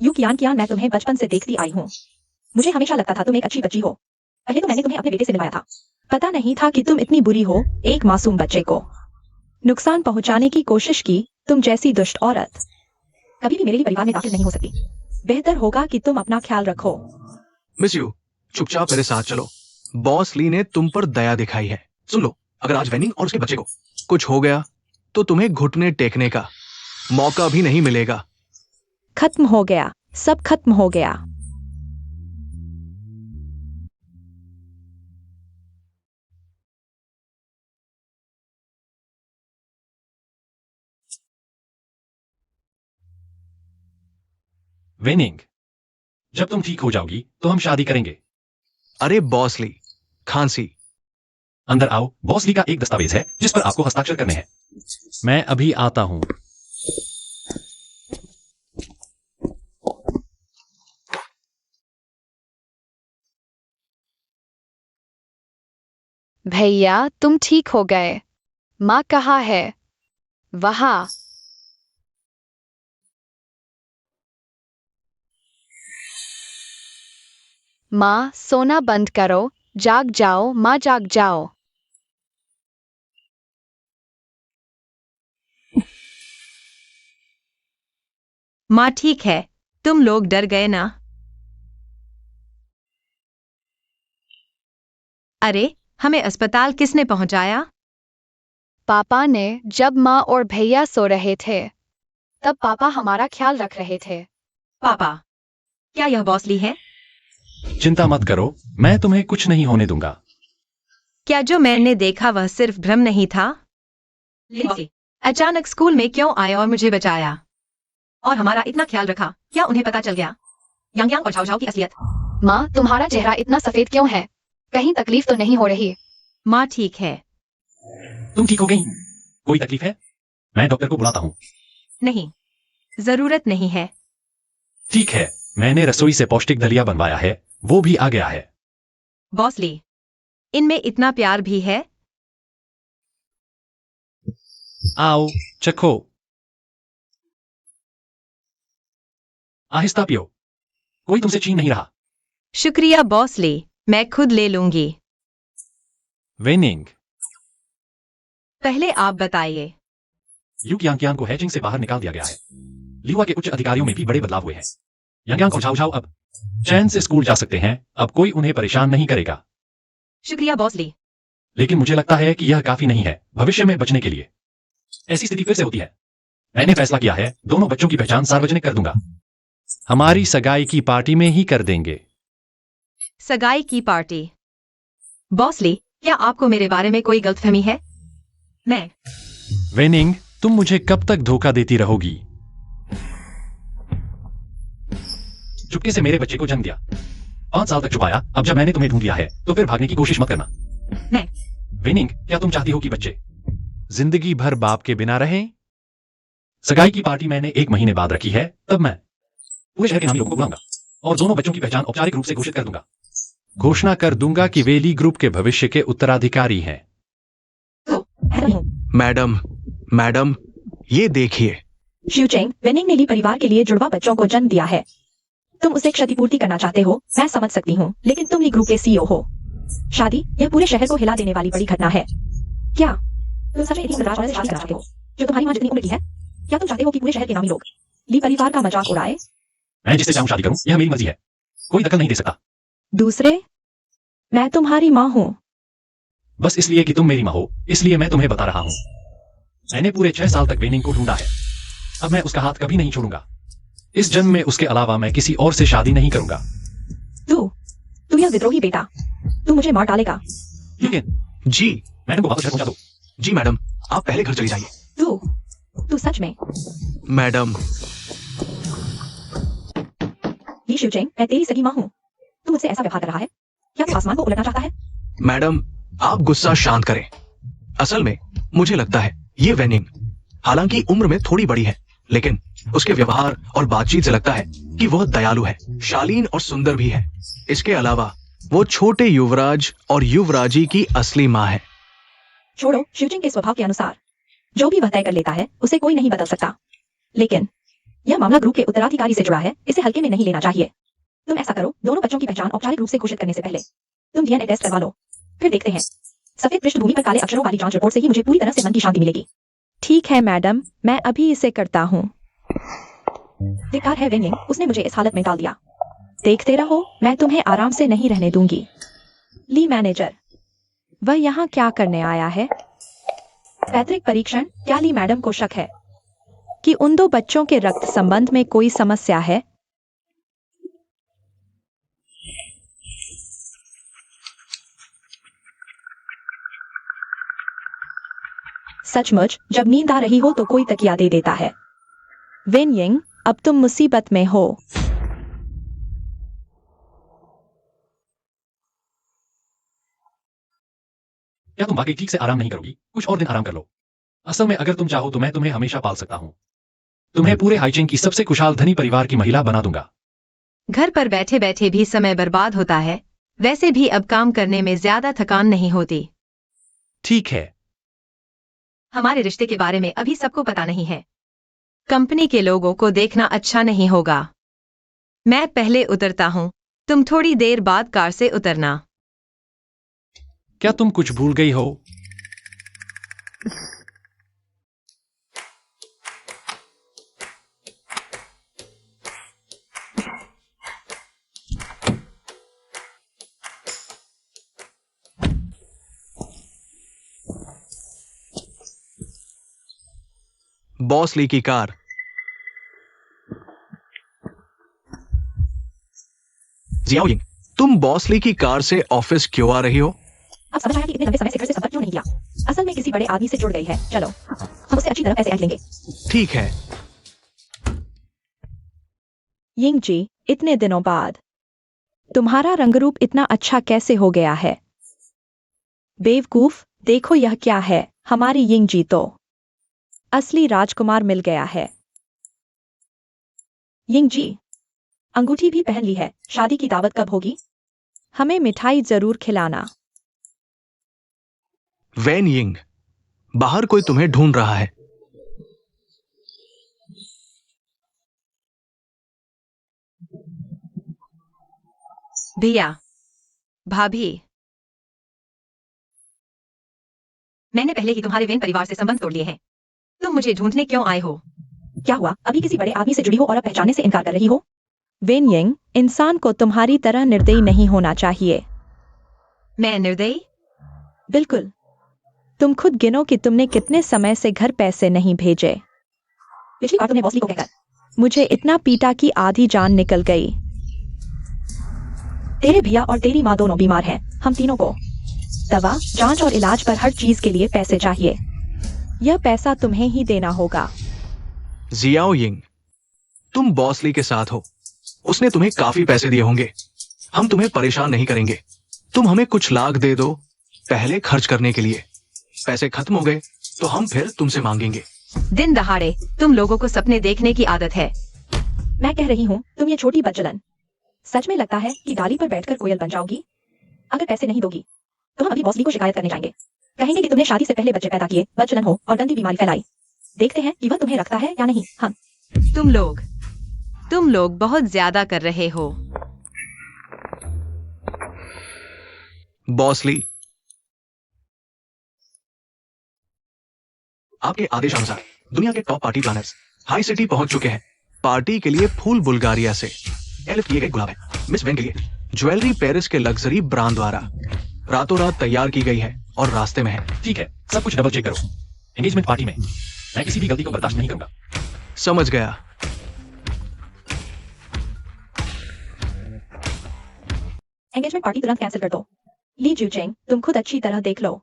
यू कियान कियान, मैं तुम्हें बचपन से देखती आई हूँ। मुझे हमेशा लगता था तुम एक अच्छी बच्ची हो। पहले तो मैंने तुम्हें अपने बेटे से मिलवाया था। पता नहीं था कि तुम इतनी बुरी हो। एक मासूम बच्चे को नुकसान पहुंचाने की कोशिश की। तुम जैसी दुष्ट औरत कभी भी मेरे लिए परिवार में दाखिल नहीं हो सकती। बेहतर होगा कि तुम अपना ख्याल रखो। मिस यू, चुपचाप मेरे साथ चलो। बॉस ली ने तुम पर दया दिखाई है। सुन लो, अगर आज वेनिंग और उसके बच्चे को कुछ हो गया तो तुम्हें घुटने टेकने का मौका भी नहीं मिलेगा। खत्म हो गया, सब खत्म हो गया। वेनिंग, जब तुम ठीक हो जाओगी तो हम शादी करेंगे। अरे बॉस ली, खांसी, अंदर आओ, बॉस ली का एक दस्तावेज है जिस पर आपको हस्ताक्षर करने हैं। मैं अभी आता हूं। भैया तुम ठीक हो गए। माँ कहाँ है? वहाँ। माँ सोना बंद करो, जाग जाओ माँ, जाग जाओ। माँ ठीक है, तुम लोग डर गए ना? अरे, हमें अस्पताल किसने पहुंचाया? पापा ने, जब माँ और भैया सो रहे थे तब पापा हमारा ख्याल रख रहे थे। पापा, क्या यह बॉसली है? चिंता मत करो, मैं तुम्हें कुछ नहीं होने दूंगा। क्या जो मैंने देखा वह सिर्फ भ्रम नहीं था? लिंसी, अचानक स्कूल में क्यों आए और मुझे बचाया? और हमारा इतना ख्याल रखा, क्या उन्हें पता चल गया? यांग यांग और झाओ झाओ की असलियत। माँ तुम्हारा चेहरा इतना सफेद क्यों है? कहीं तकलीफ तो नहीं हो रही? माँ ठीक है। तुम ठीक हो गई? कोई तकलीफ है? मैं डॉक्टर को बुलाता हूँ। नहीं, जरूरत नहीं है। ठीक है, मैंने रसोई से पौष्टिक दलिया बनवाया है, वो भी आ गया है। बॉसली, इनमें इतना प्यार भी है? आओ, चखो। आहिस्ता पियो, कोई तुमसे छीन नहीं रहा। शुक्रिया बॉसली, मैं खुद ले लूंगी। वेनिंग, पहले आप बताइए। यू यांग को हैचिंग से बाहर निकाल दिया गया है। लीवा के उच्च अधिकारियों में भी बड़े बदलाव हुए हैं। यांग और झाओ झाओ अब चैन से स्कूल जा सकते हैं, अब कोई उन्हें परेशान नहीं करेगा। शुक्रिया बॉसली। लेकिन मुझे लगता है कि यह काफी नहीं है भविष्य में बचने के लिए। ऐसी स्थिति फिर से होती है। मैंने फैसला किया है, दोनों बच्चों की पहचान सार्वजनिक कर दूंगा। हमारी सगाई की पार्टी में ही कर देंगे। सगाई की पार्टी? बॉसली, क्या आपको मेरे बारे में कोई गलतफहमी है? मैं वेनिंग, तुम मुझे कब तक धोखा देती रहोगी? चुपके से मेरे बच्चे को जन्म दिया, 5 साल तक छुपाया, अब जब मैंने तुम्हें ढूंढ लिया है तो फिर भागने की कोशिश मत करना। मैं वेनिंग, क्या तुम चाहती हो कि बच्चे जिंदगी भर बाप के बिना रहें? सगाई की पार्टी मैंने 1 महीने बाद रखी है, तब मैं पूरे शहर के नामी लोगों को बुलाऊंगा और दोनों बच्चों की पहचान औपचारिक रूप से घोषित कर दूंगा। घोषणा कर दूंगा कि वे ली ग्रुप के भविष्य के उत्तराधिकारी हैं। मैडम, मैडम, ये देखिए। शिवचेंग, वेनिंग ने ली परिवार के लिए जुड़वा बच्चों को जन्म दिया है। तुम उसे क्षतिपूर्ति करना चाहते हो, मैं समझ सकती हूँ, लेकिन तुम ली ग्रुप के सीईओ हो। शादी यह पूरे शहर को हिला देने वाली बड़ी घटना है। क्या तुम सच में इतनी राजवाड़े से शादी करना चाहते हो जो तुम्हारी माँ जितनी उम्र की है? क्या तुम चाहते हो कि पूरे शहर के नामी लोग ली परिवार का मजाक उड़ाए? मैं जिससे चाहूं शादी करूं, यह मेरी मर्जी है, कोई दखल नहीं दे सकता। दूसरे, मैं तुम्हारी माँ हूँ। बस इसलिए कि तुम मेरी माँ हो, इसलिए मैं तुम्हें बता रहा हूं। मैंने पूरे 6 साल तक वेनिंग को ढूंढा है, अब मैं उसका हाथ कभी नहीं छोड़ूंगा। इस जन्म में उसके अलावा मैं किसी और से शादी नहीं करूंगा। तू यह विद्रोही बेटा, तू मुझे मार डालेगा। लेकिन जी मैडम को वापस घर पहुंचा दो। जी मैडम, आप पहले घर चली जाइए। तू सच में? मैडम, ये शिवचेंग, मैं तेरी सगी माँ हूँ। तू मुझसे ऐसा व्यवहार कर रहा है? क्या तू आसमान को उलटना चाहता है? मैडम, आप गुस्सा शांत करें। असल में मुझे लगता है ये वेनिंग, हालांकि उम्र में थोड़ी बड़ी है, लेकिन उसके व्यवहार और बातचीत से लगता है कि वह दयालु है, शालीन और सुंदर भी है। इसके अलावा वो छोटे युवराज और युवराजी की असली माँ है। छोड़ो, शिवचेंग के स्वभाव के अनुसार जो भी वह तय कर लेता है उसे कोई नहीं बदल सकता। लेकिन यह मामला ग्रुप के उत्तराधिकारी से जुड़ा है, इसे हल्के में नहीं लेना चाहिए। तुम ऐसा करो, दोनों बच्चों की पहचान औपचारिक रूप से घोषित करने से पहले तुम डीएनए टेस्ट करवा लो, फिर देखते हैं। सफेद पृष्ठभूमि पर काले अक्षरों वाली जांच रिपोर्ट से ही मुझे पूरी तरह से मन की शांति मिलेगी। ठीक है मैडम, मैं अभी इसे करता हूँ। धिक्कार है वेनिंग, उसने मुझे इस हालत में डाल दिया। देखते रहो, मैं तुम्हें आराम से नहीं रहने दूंगी। ली मैनेजर, वह यहाँ क्या करने आया है? पैतृक परीक्षण? क्या ली मैडम को शक है कि उन 2 बच्चों के रक्त संबंध में कोई समस्या है? सचमुच, जब नींद आ रही हो तो कोई तकिया दे देता है। वेनिंग, अब तुम मुसीबत में हो। क्या तुम वाकई ठीक से आराम नहीं करोगी? कुछ और दिन आराम कर लो। असल में अगर तुम चाहो तो मैं तुम्हें हमेशा पाल सकता हूँ। तुम्हें पूरे हाइचिंग की सबसे खुशहाल धनी परिवार की महिला बना दूंगा। घर पर बैठे बैठे भी समय बर्बाद होता है, वैसे भी अब काम करने में ज्यादा थकान नहीं होती। ठीक है। हमारे रिश्ते के बारे में अभी सबको पता नहीं है। कंपनी के लोगों को देखना अच्छा नहीं होगा। मैं पहले उतरता हूँ, तुम थोड़ी देर बाद कार से उतरना। क्या तुम कुछ भूल गई हो? बॉस ली की कार। जियाओयिंग, तुम बॉस ली की कार से ऑफिस क्यों आ रही हो? अब समझ आया कि इतने लंबे समय से घर से संपर्क क्यों नहीं किया। असल में किसी बड़े आदमी से जुड़ गई है। चलो, हम उससे अच्छी तरह पैसे ऐंठ लेंगे। ठीक है। यिंग जी, इतने दिनों बाद तुम्हारा रंगरूप इतना अच्छा कैसे हो गया है? बेवकूफ, देखो यह क्या है। हमारी यिंग जी तो असली राजकुमार मिल गया है। यिंग जी, अंगूठी भी पहन ली है। शादी की दावत कब होगी? हमें मिठाई जरूर खिलाना। वैन यिंग, बाहर कोई तुम्हें ढूंढ रहा है। भैया, भाभी, मैंने पहले ही तुम्हारे वेन परिवार से संबंध तोड़ लिए हैं। तुम मुझे ढूंढने क्यों आए हो? क्या हुआ? अभी किसी बड़े आदमी से जुड़ी हो और अब पहचानने से इनकार कर रही हो? वेन यिंग, इंसान को तुम्हारी तरह निर्दयी नहीं होना चाहिए। मैं निर्दयी? बिल्कुल। तुम खुद गिनो कि तुमने कितने समय से घर पैसे नहीं भेजे। पिछली बार तुमने बॉस ली को कहकर मुझे इतना पीटा कि आधी जान निकल गई। तेरे भैया और तेरी माँ दोनों बीमार हैं। हम तीनों को दवा, जांच और इलाज पर हर चीज के लिए पैसे चाहिए। यह पैसा तुम्हें ही देना होगा। जियाओयिंग, तुम बॉस ली के साथ हो। उसने तुम्हें काफी पैसे दिए होंगे। हम तुम्हें परेशान नहीं करेंगे। तुम हमें कुछ लाख दे दो पहले खर्च करने के लिए। पैसे खत्म हो गए तो हम फिर तुमसे मांगेंगे। दिन दहाड़े तुम लोगों को सपने देखने की आदत है। मैं कह रही हूँ, तुम ये छोटी बदचलन सच में लगता है कि डाली पर बैठकर कोयल बन जाओगी? अगर पैसे नहीं दोगी तो हम अभी बॉस ली को शिकायत करने जाएंगे। कहेंगे कि तुमने शादी से पहले बच्चे पैदा किए, बदचलन हो और गंदी बीमारी फैलाई। देखते हैं कि वह तुम्हें रखता है या नहीं। हम तुम लोग बहुत ज्यादा कर रहे हो। बॉस ली, आपके आदेशानुसार दुनिया के top party planners high city पहुंच चुके हैं। पार्टी के लिए फूल बुल्गारिया से एलिफ किए गए गुलाब है। मिस वेन के लिए ज्वेलरी पेरिस के लग्जरी ब्रांड द्वारा रातों रात तैयार की गई है और रास्ते में है। ठीक है, सब कुछ डबल चेक करो। एंगेजमेंट पार्टी में मैं किसी भी गलती को बर्दाश्त नहीं करूंगा। समझ गया। एंगेजमेंट पार्टी तुरंत कैंसिल कर दो। ली जूचेंग, तुम खुद अच्छी तरह देख लो।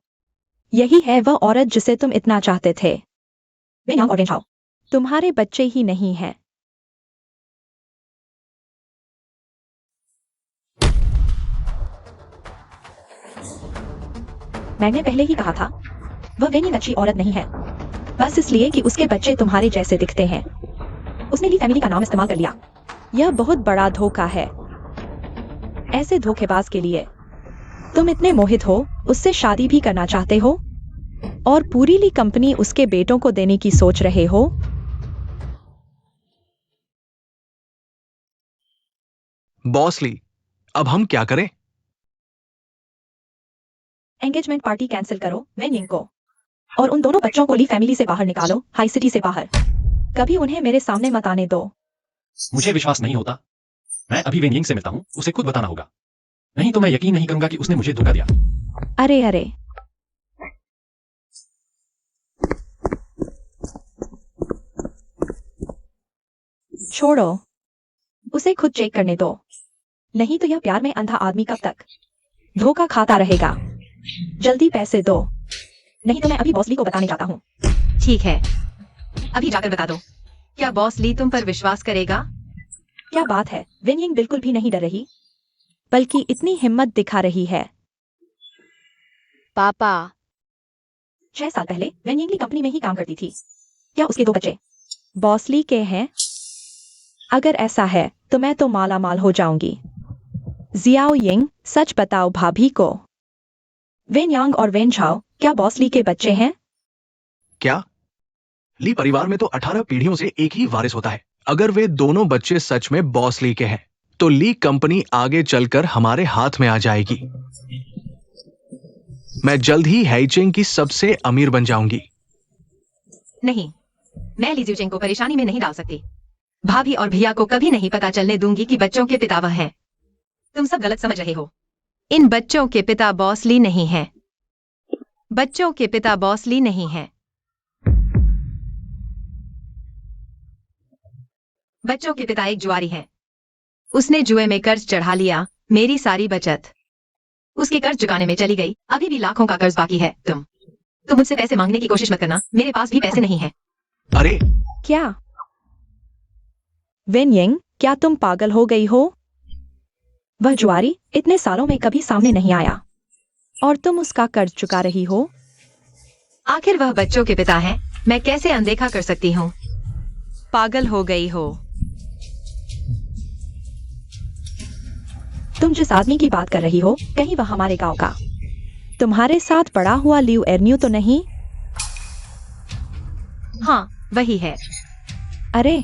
यही है वह औरत जिसे तुम इतना चाहते थे। वेन यांग और वेन झाओ, तुम्हारे बच्चे ही नहीं हैं। मैंने पहले ही कहा था, वह वेन यांग अच्छी औरत नहीं है, बस इसलिए कि उसके बच्चे तुम्हारे जैसे दिखते हैं। उसने ली फैमिली का नाम इस्तेमाल कर लिया। यह बहुत बड़ा धोखा है। ऐसे धोखेबाज के लिए तुम इतने मोहित हो, उससे शादी भी करना चाहते हो और पूरी ली कंपनी उसके बेटों को देने की सोच रहे हो। बॉस ली, अब हम क्या करें? एंगेजमेंट पार्टी कैंसिल करो वेन यांग को, और उन दोनों बच्चों को ली फैमिली से बाहर निकालो, हाई सिटी से बाहर। कभी उन्हें मेरे सामने मत आने दो। मुझे विश्वास नहीं होता। मैं अभी वेन यिंग से मिलता हूँ, उसे खुद बताना होगा। नहीं तो मैं यकीन नहीं करूंगा कि उसने मुझे धोखा दिया। अरे अरे, छोड़ो, उसे खुद चेक करने दो। नहीं तो यह प्यार में अंधा आदमी कब तक धोखा खाता रहेगा। जल्दी पैसे दो, नहीं तो मैं अभी बॉस ली को बताने जाता हूँ। ठीक है, अभी जाकर बता दो। क्या बॉस ली तुम पर विश्वास करेगा? क्या बात है, वेन यांग बिल्कुल भी नहीं डर रही। बल्कि इतनी हिम्मत दिखा रही है। पापा, 6 साल पहले वेन यिंग ली कंपनी में ही काम करती थी। क्या उसके 2 बच्चे? बॉसली के हैं? अगर ऐसा है तो मैं तो माला माल हो जाऊंगी। जियाओ यिंग, सच बताओ भाभी को। वेन यांग और वेन झाओ क्या बॉसली के बच्चे हैं? क्या? ली परिवार में तो 18 पीढ़ियों से एक ही वारिस होता है। अगर वे दोनों बच्चे सच में बॉस ली के हैं तो ली कंपनी आगे चलकर हमारे हाथ में आ जाएगी। मैं जल्द ही हैचिंग की सबसे अमीर बन जाऊंगी। नहीं, मैं ली जियोचेंग को परेशानी में नहीं डाल सकती। भाभी और भैया को कभी नहीं पता चलने दूंगी कि बच्चों के पिता वह हैं। तुम सब गलत समझ रहे हो। इन बच्चों के पिता बॉसली नहीं हैं। बच्चों के पिता बॉसली नहीं हैं। बच्चों के पिता एक जुआरी हैं। उसने जुए में कर्ज चढ़ा लिया, मेरी सारी बचत उसके कर्ज चुकाने में चली गई। अभी भी लाखों का कर्ज बाकी है। तुम मुझसे पैसे मांगने की कोशिश मत करना, मेरे पास भी पैसे नहीं हैं। अरे क्या? वेन यिंग, क्या तुम पागल हो गई हो? वह जुआरी इतने सालों में कभी सामने नहीं आया। और तुम उसका कर्ज चुका रही हो? आखिर वह बच्चों के पिता हैं, मैं कैसे अनदेखा कर सकती हूँ? पागल हो गई हो। तुम जिस आदमी की बात कर रही हो, कहीं वह हमारे गांव का? तुम्हारे साथ पड़ा हुआ लियू एर्न्यू तो नहीं? हाँ, वही है। अरे,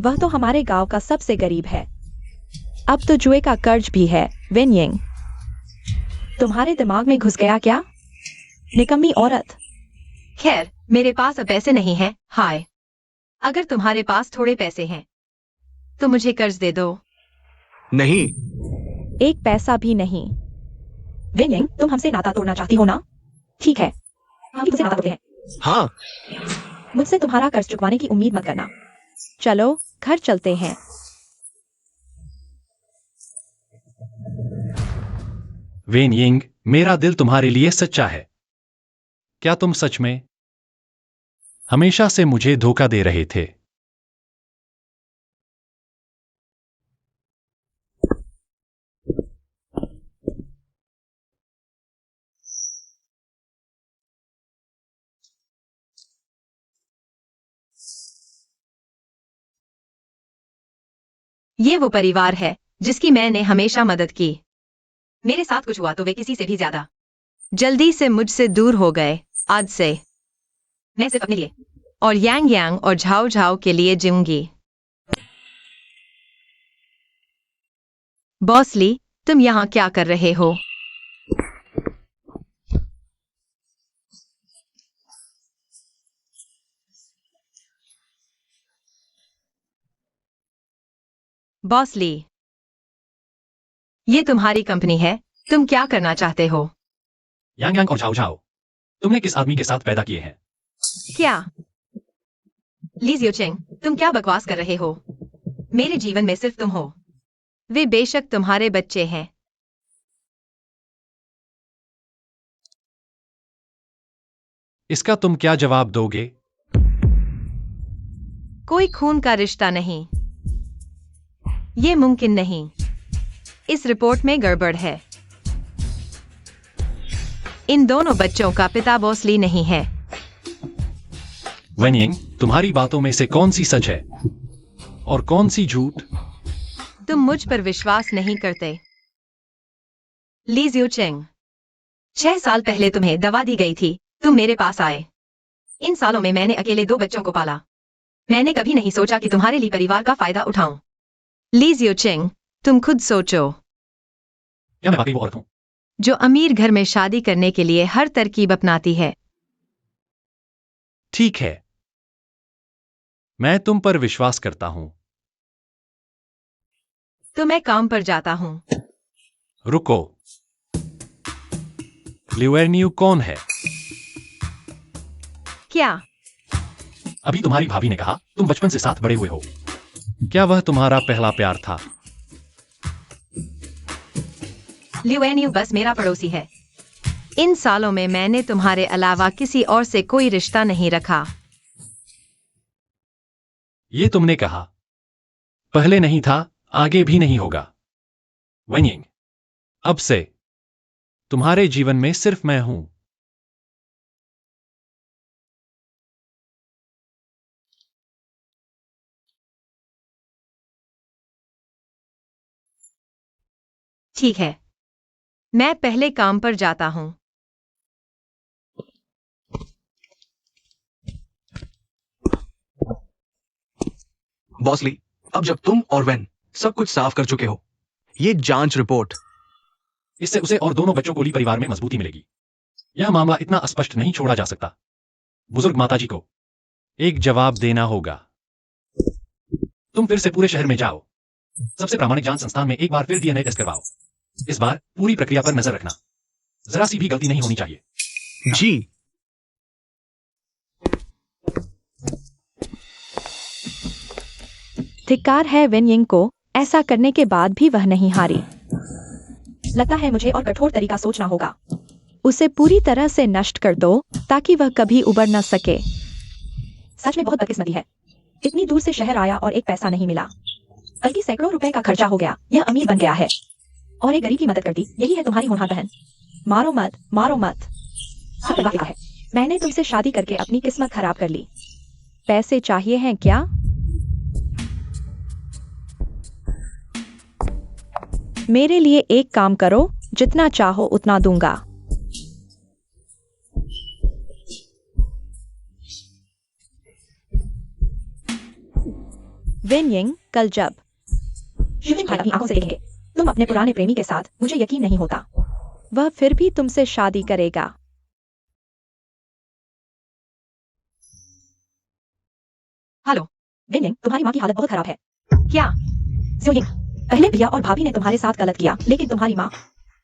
वह तो हमारे गांव का सबसे गरीब है। अब तो जुए का कर्ज भी है। वेन यिंग, तुम्हारे दिमाग में घुस गया क्या? निकम्मी औरत। खैर, मेरे पास अब पैसे नहीं हैं। हाय, अगर तुम्हारे पास थोड़े पैसे हैं तो मुझे कर्ज दे दो। नहीं, एक पैसा भी नहीं। वेन यिंग, तुम हमसे नाता तोड़ना चाहती हो ना? ठीक है, हम तुमसे नाता तोड़ते हैं। हाँ, मुझसे तुम्हारा कर्ज चुकवाने की उम्मीद मत करना। चलो घर चलते हैं। वेन यिंग, मेरा दिल तुम्हारे लिए सच्चा है। क्या तुम सच में हमेशा से मुझे धोखा दे रहे थे? ये वो परिवार है जिसकी मैंने हमेशा मदद की। मेरे साथ कुछ हुआ तो वे किसी से भी ज्यादा जल्दी से मुझसे दूर हो गए। आज से मैं सिर्फ अपने लिए और यांग यांग और झाओ झाओ के लिए जीऊंगी। बॉसली, तुम यहाँ क्या कर रहे हो? बॉसली, ये तुम्हारी कंपनी है, तुम क्या करना चाहते हो? यांग यांग और झाओ झाओ, तुमने किस आदमी के साथ पैदा किए हैं? क्या? ली जियोचेंग, तुम क्या बकवास कर रहे हो? मेरे जीवन में सिर्फ तुम हो। वे बेशक तुम्हारे बच्चे हैं। इसका तुम क्या जवाब दोगे? कोई खून का रिश्ता नहीं। ये मुमकिन नहीं। इस रिपोर्ट में गड़बड़ है। इन दोनों बच्चों का पिता बॉसली नहीं है। वेन यिंग, तुम्हारी बातों में से कौन सी सच है और कौन सी झूठ? तुम मुझ पर विश्वास नहीं करते। ली जियोचेंग, 6 साल पहले तुम्हें दवा दी गई थी, तुम मेरे पास आए। इन सालों में मैंने अकेले 2 बच्चों को पाला। मैंने कभी नहीं सोचा कि तुम्हारे लिए परिवार का फायदा उठाऊं। ली जियोचेंग, तुम खुद सोचो। क्या मैं वाकई वो औरत हूं जो अमीर घर में शादी करने के लिए हर तरकीब अपनाती है? ठीक है, मैं तुम पर विश्वास करता हूं। तो मैं काम पर जाता हूं। रुको, लियू एर्न्यू कौन है? क्या? अभी तुम्हारी भाभी ने कहा तुम बचपन से साथ बड़े हुए हो। क्या वह तुम्हारा पहला प्यार था? लियू एर्न्यू बस मेरा पड़ोसी है। इन सालों में मैंने तुम्हारे अलावा किसी और से कोई रिश्ता नहीं रखा। ये तुमने कहा। पहले नहीं था, आगे भी नहीं होगा। वेन यिंग, अब से तुम्हारे जीवन में सिर्फ मैं हूं। ठीक है, मैं पहले काम पर जाता हूँ। बॉसली, अब जब तुम और वेन सब कुछ साफ कर चुके हो, ये जांच रिपोर्ट, इससे उसे और दोनों बच्चों को ली परिवार में मजबूती मिलेगी। यह मामला इतना अस्पष्ट नहीं छोड़ा जा सकता। बुजुर्ग माताजी को एक जवाब देना होगा। तुम फिर से पूरे शहर में जाओ, सबसे प्रामाणिक जांच संस्थान में एक बार फिर डीएनए टेस्ट करवाओ। इस बार पूरी प्रक्रिया पर नजर रखना, जरा सी भी गलती नहीं होनी चाहिए। जी। धिक्कार है वेन यिंग को, ऐसा करने के बाद भी वह नहीं हारी। लगता है मुझे और कठोर तरीका सोचना होगा। उसे पूरी तरह से नष्ट कर दो ताकि वह कभी उबर न सके। सच में बहुत बदकिस्मती है। इतनी दूर से शहर आया और एक पैसा नहीं मिला, बल्कि सैकड़ों रुपए का खर्चा हो गया। यह अमीर बन गया है और एक गरीब की मदद कर दी। यही है तुम्हारी होनहार बहन। मारो मत, मारो मत। हाँ, वाह, है। मैंने तुमसे शादी करके अपनी किस्मत खराब कर ली। पैसे चाहिए हैं क्या? मेरे लिए एक काम करो, जितना चाहो उतना दूंगा। वेन यिंग, कल जब शिवजी भाई अपनी आंखों से देखेंगे तुम अपने पुराने प्रेमी के साथ, मुझे यकीन नहीं होता। वह फिर भी तुमसे शादी करेगा। हेलो विनिंग, तुम्हारी माँ की हालत बहुत खराब है। क्या? सोयिंग, पहले भैया और भाभी ने तुम्हारे साथ गलत किया, लेकिन तुम्हारी माँ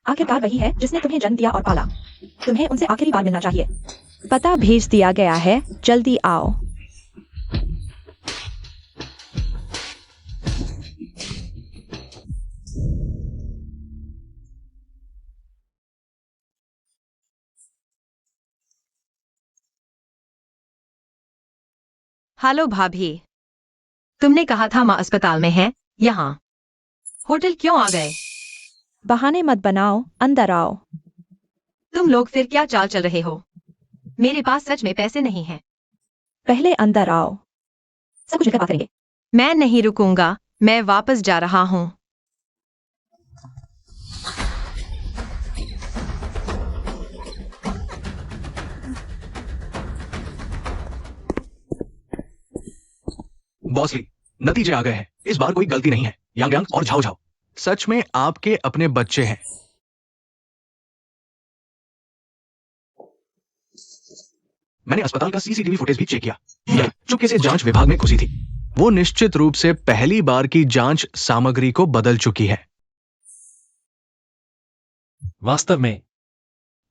आखिरकार वही है जिसने तुम्हें जन्म दिया और पाला। तुम्हें उनसे आखिरी बार मिलना चाहिए। पता भेज दिया गया है, जल्दी आओ। हेलो भाभी, तुमने कहा था माँ अस्पताल में है, यहाँ होटल क्यों आ गए? बहाने मत बनाओ, अंदर आओ। तुम लोग फिर क्या चाल चल रहे हो? मेरे पास सच में पैसे नहीं हैं। पहले अंदर आओ। सब कुछ लेकर बात करेंगे। मैं नहीं रुकूंगा, मैं वापस जा रहा हूँ। बॉसली, नतीजे आ गए हैं। इस बार कोई गलती नहीं है। यांग यांग और झाओ झाओ सच में आपके अपने बच्चे हैं। मैंने अस्पताल का सीसीटीवी फुटेज भी चेक किया। यह चुपके से जांच विभाग में घुसी थी। वो निश्चित रूप से पहली बार की जांच सामग्री को बदल चुकी है। वास्तव में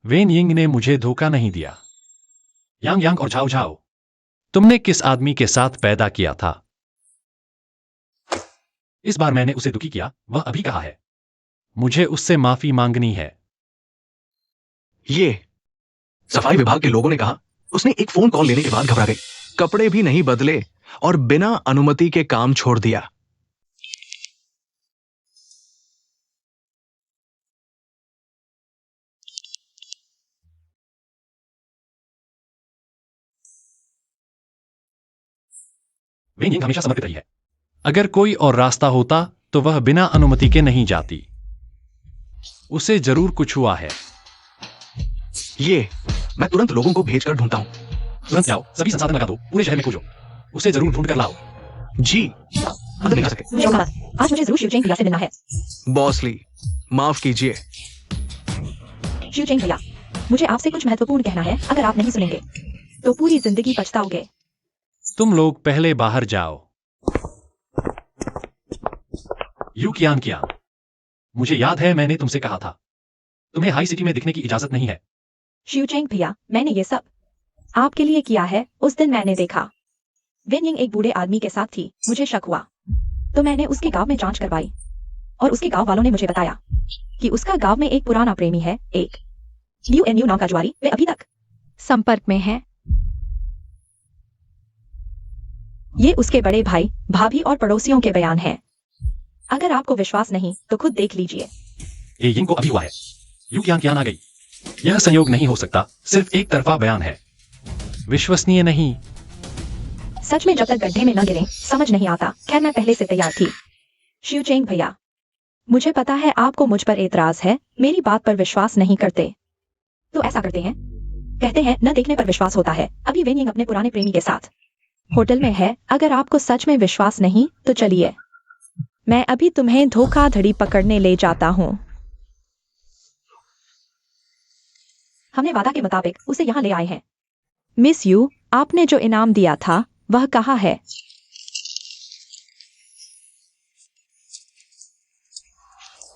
वेन यिंग ने मुझे धोखा नहीं दिया। यांग यांग और झाओ झाओ, तुमने किस आदमी के साथ पैदा किया था? इस बार मैंने उसे दुखी किया, वह अभी कहा है। मुझे उससे माफी मांगनी है। ये सफाई विभाग के लोगों ने कहा उसने एक फोन कॉल लेने के बाद घबरा गई, कपड़े भी नहीं बदले और बिना अनुमति के काम छोड़ दिया। वेन यिंग हमेशा समर्पित रही है। अगर कोई और रास्ता होता तो वह बिना अनुमति के नहीं जाती। उसे जरूर कुछ हुआ है। ये मैं तुरंत लोगों को भेजकर ढूंढता हूं। तुरंत आओ, सभी संसाधन लगा दो, पूरे शहर में खोजो। उसे जरूर ढूंढ कर लाओ। जी। हम नहीं आ सके। मुझे मत, आज मुझे जरूर शिवचेंग भैया से मिलना है। बॉसली, माफ कीजिए। शिवचेंग भैया, मुझे आपसे कुछ महत्वपूर्ण कहना है। अगर आप नहीं सुनेंगे तो पूरी जिंदगी पछताओगे। तुम लोग पहले बाहर जाओ। यू कियान कियान, मुझे याद है मैंने तुमसे कहा था तुम्हें हाई सिटी में दिखने की इजाजत नहीं है। शिवचेंग भैया, मैंने ये सब आपके लिए किया है। उस दिन मैंने देखा वेन यिंग एक बूढ़े आदमी के साथ थी। मुझे शक हुआ तो मैंने उसके गांव में जांच करवाई और उसके गांव वालों ने मुझे बताया कि उसका गांव में एक पुराना प्रेमी है, एक लियू एनयू नाम का जुआरी। वे अभी तक संपर्क में है। ये उसके बड़े भाई, भाभी और पड़ोसियों के बयान हैं। अगर आपको विश्वास नहीं तो खुद देख लीजिए। ये यिंग को अभी हुआ है। यू कियान कियान आ गई। यह संयोग नहीं हो सकता, सिर्फ एक तरफा बयान है। विश्वसनीय नहीं। सच में जब तक गड्ढे में न गिरे समझ नहीं आता। खैर, मैं पहले से तैयार थी। शिवचेंग भैया, मुझे पता है आपको मुझ पर एतराज है, मेरी बात पर विश्वास नहीं करते। तो ऐसा करते हैं, कहते हैं न देखने पर विश्वास होता है। अभी वेन यिंग अपने पुराने प्रेमी के साथ होटल में है। अगर आपको सच में विश्वास नहीं तो चलिए, मैं अभी तुम्हें धोखाधड़ी पकड़ने ले जाता हूँ। हमने वादा के मुताबिक उसे यहाँ ले आए हैं। मिस यू, आपने जो इनाम दिया था वह कहाँ है?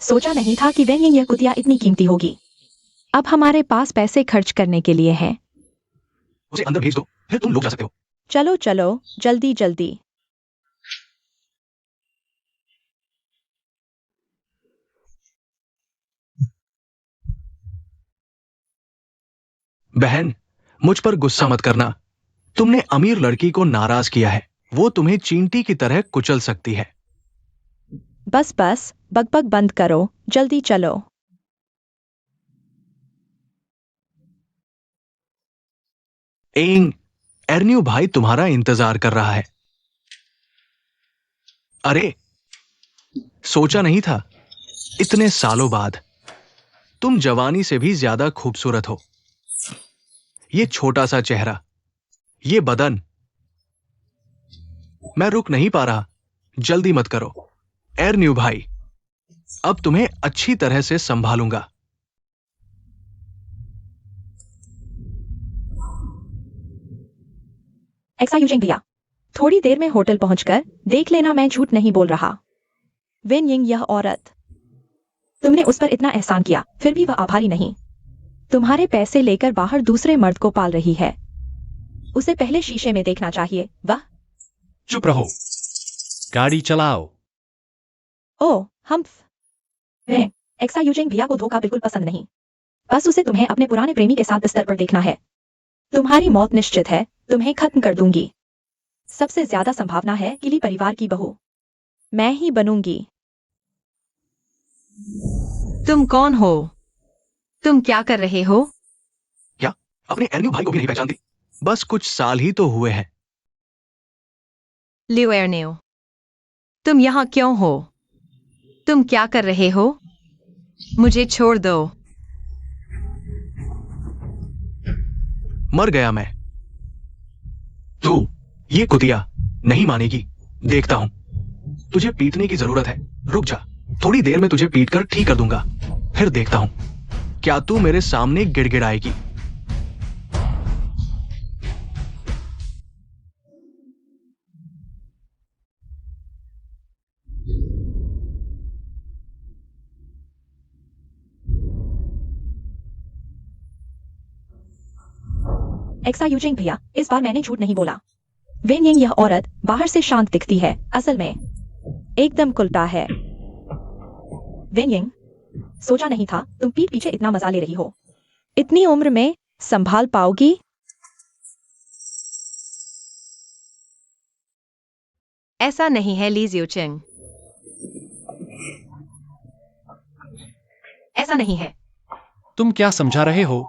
सोचा नहीं था कि वेन यिंग यह कुतिया इतनी कीमती होगी। अब हमारे पास पैसे खर्च करने के लिए हैं। उसे अंदर भेज दो, फिर तुम लोग जा सकते हो। चलो चलो, जल्दी जल्दी। बहन, मुझ पर गुस्सा मत करना। तुमने अमीर लड़की को नाराज किया है। वो तुम्हें चींटी की तरह कुचल सकती है। बस बस, बकबक बंद करो, जल्दी चलो। एंग, एर्न्यू भाई तुम्हारा इंतजार कर रहा है। अरे, सोचा नहीं था इतने सालों बाद तुम जवानी से भी ज्यादा खूबसूरत हो। ये छोटा सा चेहरा, ये बदन। मैं रुक नहीं पा रहा। जल्दी मत करो एर्न्यू भाई, अब तुम्हें अच्छी तरह से संभालूंगा। एक्सा यूजिंग भैया, थोड़ी देर में होटल पहुंचकर देख लेना, मैं झूठ नहीं बोल रहा। वेन यिंग, यह औरत, तुमने उस पर इतना एहसान किया, फिर भी वह आभारी नहीं। तुम्हारे पैसे लेकर बाहर दूसरे मर्द को पाल रही है। उसे पहले शीशे में देखना चाहिए। वह चुप रहो, गाड़ी चलाओ। ओ, हम एक्सा यूजिंग भैया को धोखा बिल्कुल पसंद नहीं। बस उसे तुम्हें अपने पुराने प्रेमी के साथ बिस्तर पर देखना है। तुम्हारी मौत निश्चित है, तुम्हें खत्म कर दूंगी। सबसे ज्यादा संभावना है किली परिवार की बहू मैं ही बनूंगी। तुम कौन हो? तुम क्या कर रहे हो? क्या अपने एर्न्यू भाई को भी नहीं पहचानती? बस कुछ साल ही तो हुए हैं। लियो एर्न्यू, तुम यहाँ क्यों हो? तुम क्या कर रहे हो? मुझे छोड़ दो। मर गया मैं। तू ये कुतिया नहीं मानेगी। देखता हूं। तुझे पीटने की जरूरत है। रुक जा, थोड़ी देर में तुझे पीट कर ठीक कर दूंगा। फिर देखता हूं क्या तू मेरे सामने गिड़गिड़ाएगी। एक्सा यूजिंग भैया, इस बार मैंने झूठ नहीं बोला। वेन यिंग यह औरत बाहर से शांत दिखती है, असल में एकदम उल्टा है। वेन यिंग, सोचा नहीं था तुम पीठ पीछे इतना मजा ले रही हो। इतनी उम्र में संभाल पाओगी? ऐसा नहीं है ली ज़ियोचिंग, ऐसा नहीं है। तुम क्या समझा रहे हो?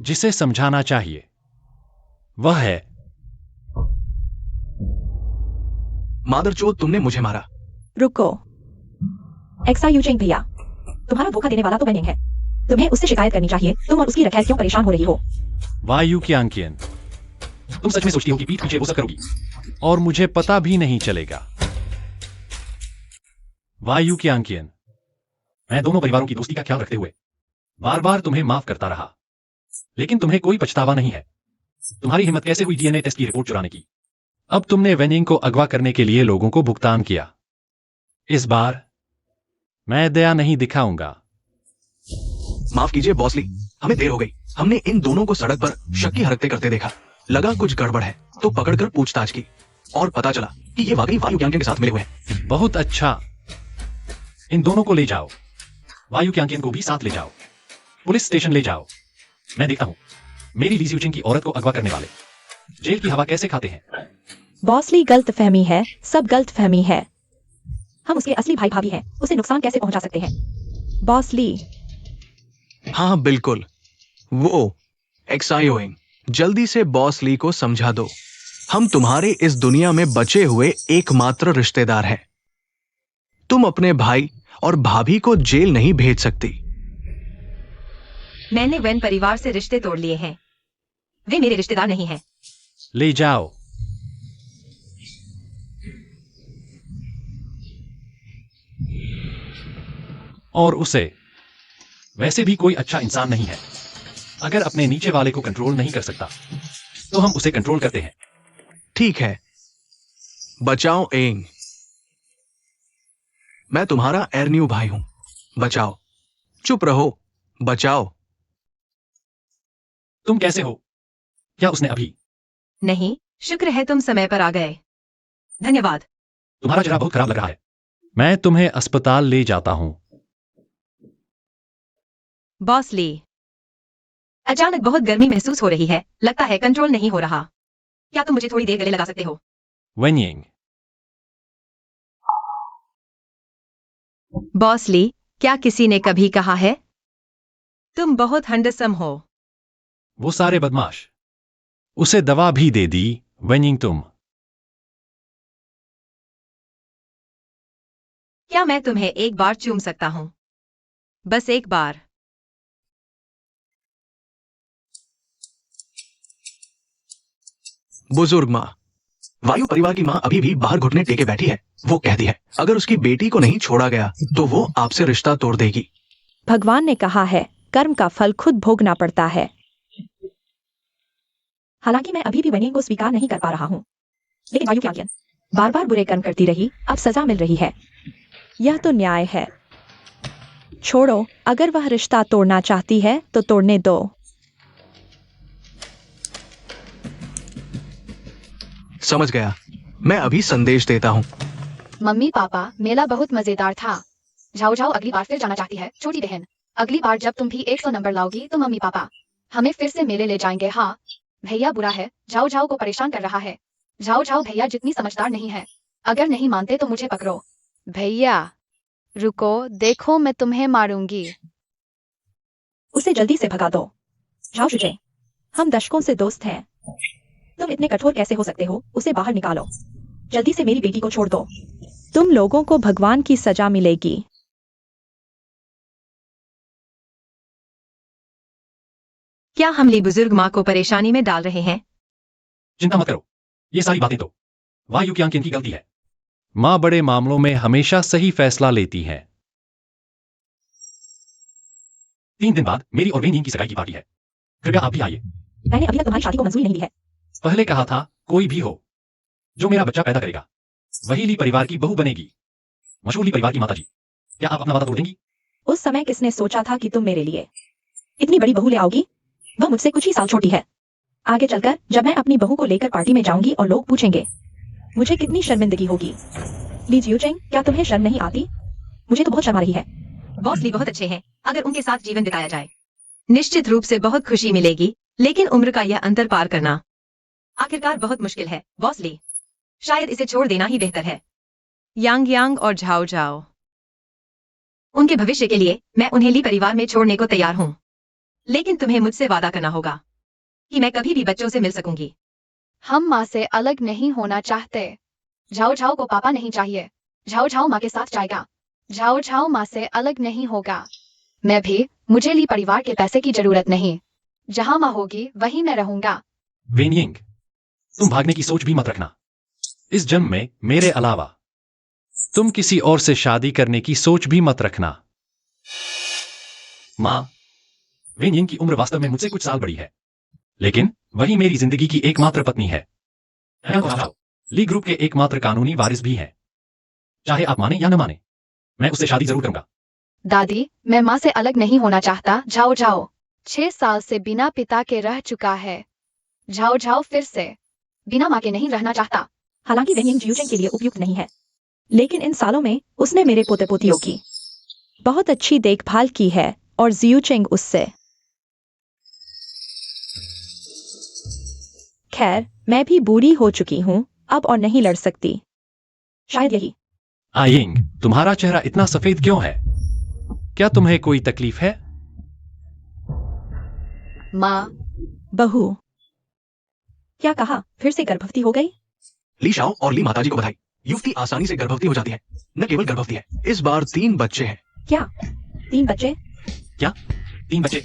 जिसे समझाना चाहिए वह है। मादरचोद, तुमने मुझे मारा। रुको, एक्सा यूजिंग भैया, तुम्हारा धोखा देने वाला तो वेन यिंग है। तुम्हें उससे शिकायत करनी चाहिए। तुम और उसकी रखैल क्यों परेशान हो रही हो? वायु की आंकियन, तुम सच में सोचती हो कि पीठ पीछे वो सब करोगी और मुझे पता भी नहीं चलेगा? वायु की आंकियन, मैं दोनों परिवारों की दोस्ती का ख्याल रखते हुए बार बार तुम्हें माफ करता रहा, लेकिन तुम्हें कोई पछतावा नहीं है। तुम्हारी हिम्मत कैसे हुई डीएनए टेस्ट की रिपोर्ट चुराने की? अब तुमने वेन यिंग को अगवा करने के लिए लोगों को भुगतान किया। इस बार मैं दया नहीं दिखाऊंगा। माफ कीजिए बॉसली, हमें देर हो गई। हमने इन दोनों को सड़क पर शक की हरकतें करते देखा। लगा कुछ गड़बड़ है तो पकड़कर पूछताछ की और पता चला कि ये वाकई वायु ज्ञान के साथ मिले हुए हैं। बहुत अच्छा, इन दोनों को ले जाओ। वायु क्यांकियन को भी साथ ले जाओ। पुलिस स्टेशन ले जाओ। मैं देखता हूं मेरी ली ज़ियोचिंग की औरत को अगवा करने वाले जेल की हवा कैसे खाते हैं। बॉसली, गलत फहमी है, सब गलत फहमी है। हम उसके असली भाई भाभी हैं, उसे नुकसान कैसे पहुंचा सकते हैं? बॉसली, हाँ बिल्कुल, वो एक्सायोइंग, जल्दी से बॉस ली को समझा दो। हम तुम्हारे इस दुनिया में बचे हुए एकमात्र रिश्तेदार हैं। तुम अपने भाई और भाभी को जेल नहीं भेज सकती। मैंने वेन परिवार से रिश्ते तोड़ लिए हैं। वे मेरे रिश्तेदार नहीं हैं। ले जाओ। और उसे वैसे भी कोई अच्छा इंसान नहीं है। अगर अपने नीचे वाले को कंट्रोल नहीं कर सकता तो हम उसे कंट्रोल करते हैं। ठीक है, बचाओ एंग। मैं तुम्हारा एर्न्यू भाई हूं। बचाओ। चुप रहो। बचाओ। तुम कैसे हो? क्या उसने अभी? नहीं, शुक्र है तुम समय पर आ गए। धन्यवाद। तुम्हारा चेहरा बहुत खराब लग रहा है। मैं तुम्हें अस्पताल ले जाता हूं। बॉस ली, अचानक बहुत गर्मी महसूस हो रही है। लगता है कंट्रोल नहीं हो रहा। क्या तुम मुझे थोड़ी देर गले लगा सकते हो? वेनिंग। बॉस ली, क्या किसी ने कभी कहा है तुम बहुत हैंडसम हो? वो सारे बदमाश। उसे दवा भी दे दी। वेनिंग तुम। क्या मैं तुम्हें एक बार चूम सकता हूं? बस एक बार। बुजुर्ग माँ। वायु परिवार की माँ अभी भी बाहर घुटने टेके बैठी है। वो कहती है अगर उसकी बेटी को नहीं छोड़ा गया तो वो आपसे रिश्ता तोड़ देगी। भगवान ने कहा है कर्म का फल खुद भोगना पड़ता है। हालांकि मैं अभी भी वनिंग को स्वीकार नहीं कर पा रहा हूँ, लेकिन वायु क्या बार बार बुरे कर्म करती रही, अब सजा मिल रही है। यह तो न्याय है। छोड़ो, अगर वह रिश्ता तोड़ना चाहती है तो तोड़ने दो। समझ गया। मैं अभी संदेश देता हूँ। मम्मी पापा, मेला बहुत मजेदार था। जाओ जाओ, अगली बार फिर जाना चाहती है छोटी बहन। अगली बार जब तुम भी 100 नंबर लाओगी तो मम्मी पापा हमें फिर से मेले ले जाएंगे। हाँ भैया बुरा है, जाओ जाओ को परेशान कर रहा है। जाओ जाओ, भैया जितनी समझदार नहीं है। अगर नहीं मानते तो मुझे पकड़ो। भैया रुको, देखो मैं तुम्हें मारूंगी। उसे जल्दी से भगा दो। जाओ शुचे, हम दशकों से दोस्त हैं। तुम इतने कठोर कैसे हो सकते हो? उसे बाहर निकालो। जल्दी से मेरी बेटी को छोड़ दो। तुम लोगों को भगवान की सजा मिलेगी। क्या हम ली बुजुर्ग माँ को परेशानी में डाल रहे हैं? चिंता मत करो, ये सारी बातें तो वायु की अंकिन की गलती है। माँ बड़े मामलों में हमेशा सही फैसला लेती है। 3 दिन बाद मेरी और वेनिंग की सगाई की पार्टी है। कृपया आप भी आइए। मैंने अभी तक तुम्हारी शादी को मंजूरी नहीं दी है। पहले कहा था कोई भी हो जो मेरा बच्चा पैदा करेगा वही ली परिवार की बहू बनेगी। मशहूर ली परिवार की माताजी, क्या आप अपना वादा तोड़ देंगी? उस समय किसने सोचा था कि तुम मेरे लिए इतनी बड़ी बहू ले आओगी? वह मुझसे कुछ ही साल छोटी है। आगे चलकर जब मैं अपनी बहू को लेकर पार्टी में जाऊंगी और लोग पूछेंगे मुझे कितनी शर्मिंदगी होगी। ली जियोचेंग, क्या तुम्हें शर्म नहीं आती? मुझे तो बहुत शर्म आ रही है। बॉस ली बहुत अच्छे हैं। अगर उनके साथ जीवन बिताया जाए निश्चित रूप से बहुत खुशी मिलेगी, लेकिन उम्र का यह अंतर पार करना आखिरकार बहुत मुश्किल है। बॉस ली, शायद इसे छोड़ देना ही बेहतर है। यांग यांग और झाओ झाओ, उनके भविष्य के लिए मैं उन्हें ली परिवार में छोड़ने को तैयार हूँ, लेकिन तुम्हें मुझसे वादा करना होगा कि मैं कभी भी बच्चों से मिल सकूंगी। हम माँ से अलग नहीं होना चाहते। झाओ झाओ को पापा नहीं चाहिए। झाओ झाओ माँ के साथ जाएगा। झाओ झाओ माँ से अलग नहीं होगा। मैं भी, मुझे ली परिवार के पैसे की जरूरत नहीं। जहाँ माँ होगी वहीं मैं रहूंगा। वेनिंग, तुम भागने की सोच भी मत रखना। इस जन्म में मेरे अलावा तुम किसी और से शादी करने की सोच भी मत रखना। माँ, वेनिंग की उम्र वास्तव में मुझसे कुछ साल बड़ी है, लेकिन वही मेरी जिंदगी की एकमात्र पत्नी है। ली ग्रुप के एकमात्र कानूनी वारिस भी हैं। चाहे आप माने या न माने, मैं उससे शादी जरूर करूंगा। दादी, मैं माँ से अलग नहीं होना चाहता। झाओ झाओ 6 साल से बिना पिता के रह चुका है। झाओ झाओ फिर से बिना माँ के नहीं रहना चाहता। हालांकि वेनिंग जियोचेंग के लिए उपयुक्त नहीं है, लेकिन इन सालों में उसने मेरे पोते पोतियों की बहुत अच्छी देखभाल की है और जियोचेंग उससे। खैर, मैं भी बूढ़ी हो चुकी हूँ अब और नहीं लड़ सकती। शायद यही। आयिंग, तुम्हारा चेहरा इतना सफेद क्यों है? क्या तुम्हें कोई तकलीफ है? माँ, बहू, क्या कहा? फिर से गर्भवती हो गई? ली शाओ और ली माताजी को बधाई। युवती आसानी से गर्भवती हो जाती है। न केवल गर्भवती है, इस बार 3 बच्चे हैं। क्या 3 बच्चे? क्या 3 बच्चे?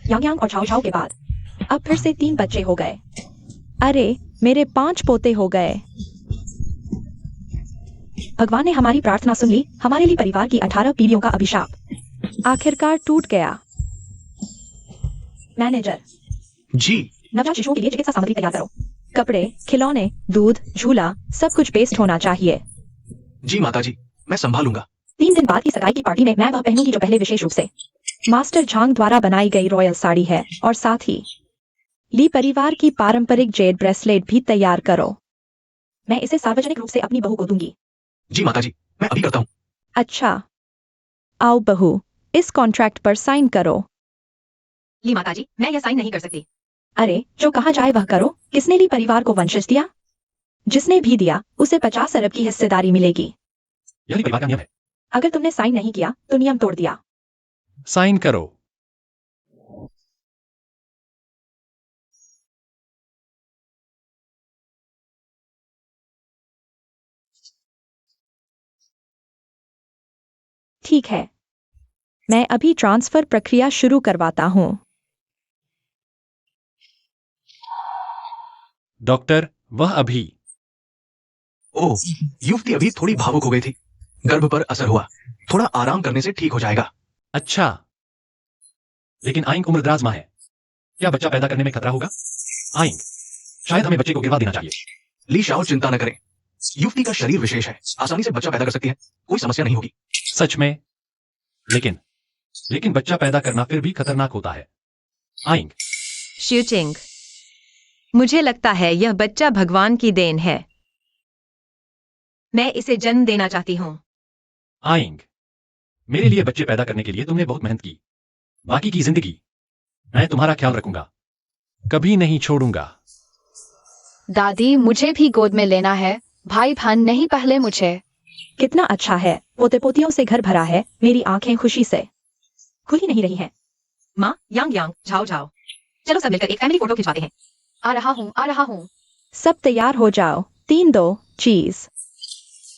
यांग यांग और छाओ छाओ के बाद अब फिर से 3 बच्चे हो गए। अरे मेरे 5 पोते हो गए। भगवान ने हमारी प्रार्थना सुन ली। हमारे लिए परिवार की 18 पीढ़ियों का अभिशाप आखिरकार टूट गया। मैनेजर, जी। नवजात शिशुओं के लिए चिकित्सा सामग्री तैयार करो। कपड़े, खिलौने, दूध, झूला सब कुछ पेस्ट होना चाहिए। जी माताजी, मैं संभालूंगा। 3 दिन बाद की सगाई की पार्टी में मैं वह पहनूंगी जो पहले विशेष रूप से मास्टर झांग द्वारा बनाई गई रॉयल साड़ी है और साथ ही ली परिवार की पारंपरिक जेड ब्रेसलेट भी तैयार करो। मैं इसे सार्वजनिक रूप से अपनी बहू को दूंगी। जी माताजी, मैं अभी करता हूँ। अच्छा, आओ बहू, इस कॉन्ट्रैक्ट पर साइन करो। ली माताजी, मैं यह साइन नहीं कर सकती। अरे जो कहा जाए वह करो। किसने ली परिवार को वंशज दिया? जिसने भी दिया उसे 50 अरब की हिस्सेदारी मिलेगी। यही परिवार का नियम है। अगर तुमने साइन नहीं किया तो नियम तोड़ दिया। साइन करो। ठीक है, मैं अभी ट्रांसफर प्रक्रिया शुरू करवाता हूँ। डॉक्टर, वह अभी। ओह, युवती अभी थोड़ी भावुक हो गई थी। गर्भ पर असर हुआ। थोड़ा आराम करने से ठीक हो जाएगा। अच्छा, लेकिन आइंग उम्रदराज मां है। क्या बच्चा पैदा करने में खतरा होगा? आइंग, शायद हमें बच्चे को गिरवा देना चाहिए। ली शाओ, चिंता न करें। युवती का शरीर विशेष है, आसानी से बच्चा पैदा कर सकती है। कोई समस्या नहीं होगी। सच में? लेकिन बच्चा पैदा करना फिर भी खतरनाक होता है। आइंग, शूटिंग, मुझे लगता है यह बच्चा भगवान की देन है। मैं इसे जन्म देना चाहती हूँ। आइंग, मेरे लिए बच्चे पैदा करने के लिए तुमने बहुत मेहनत की। बाकी की जिंदगी मैं तुम्हारा ख्याल रखूंगा, कभी नहीं छोड़ूंगा। दादी, मुझे भी गोद में लेना है। भाई बहन नहीं, पहले मुझे। कितना अच्छा है, पोते पोतियों से घर भरा है। मेरी आंखें खुशी से खुल ही नहीं रही हैं। माँ, यांग यांग, झाओ झाओ, चलो सब मिलकर एक फैमिली फोटो खिंचवाते हैं। आ रहा हूँ, आ रहा हूँ। सब तैयार हो जाओ। 3 2 चीज।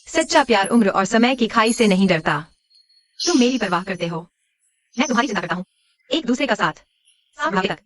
सच्चा प्यार उम्र और समय की खाई से नहीं डरता। तुम मेरी परवाह करते हो, मैं तुम्हारी चिंता करता हूँ। एक दूसरे का साथ बुढ़ापे तक।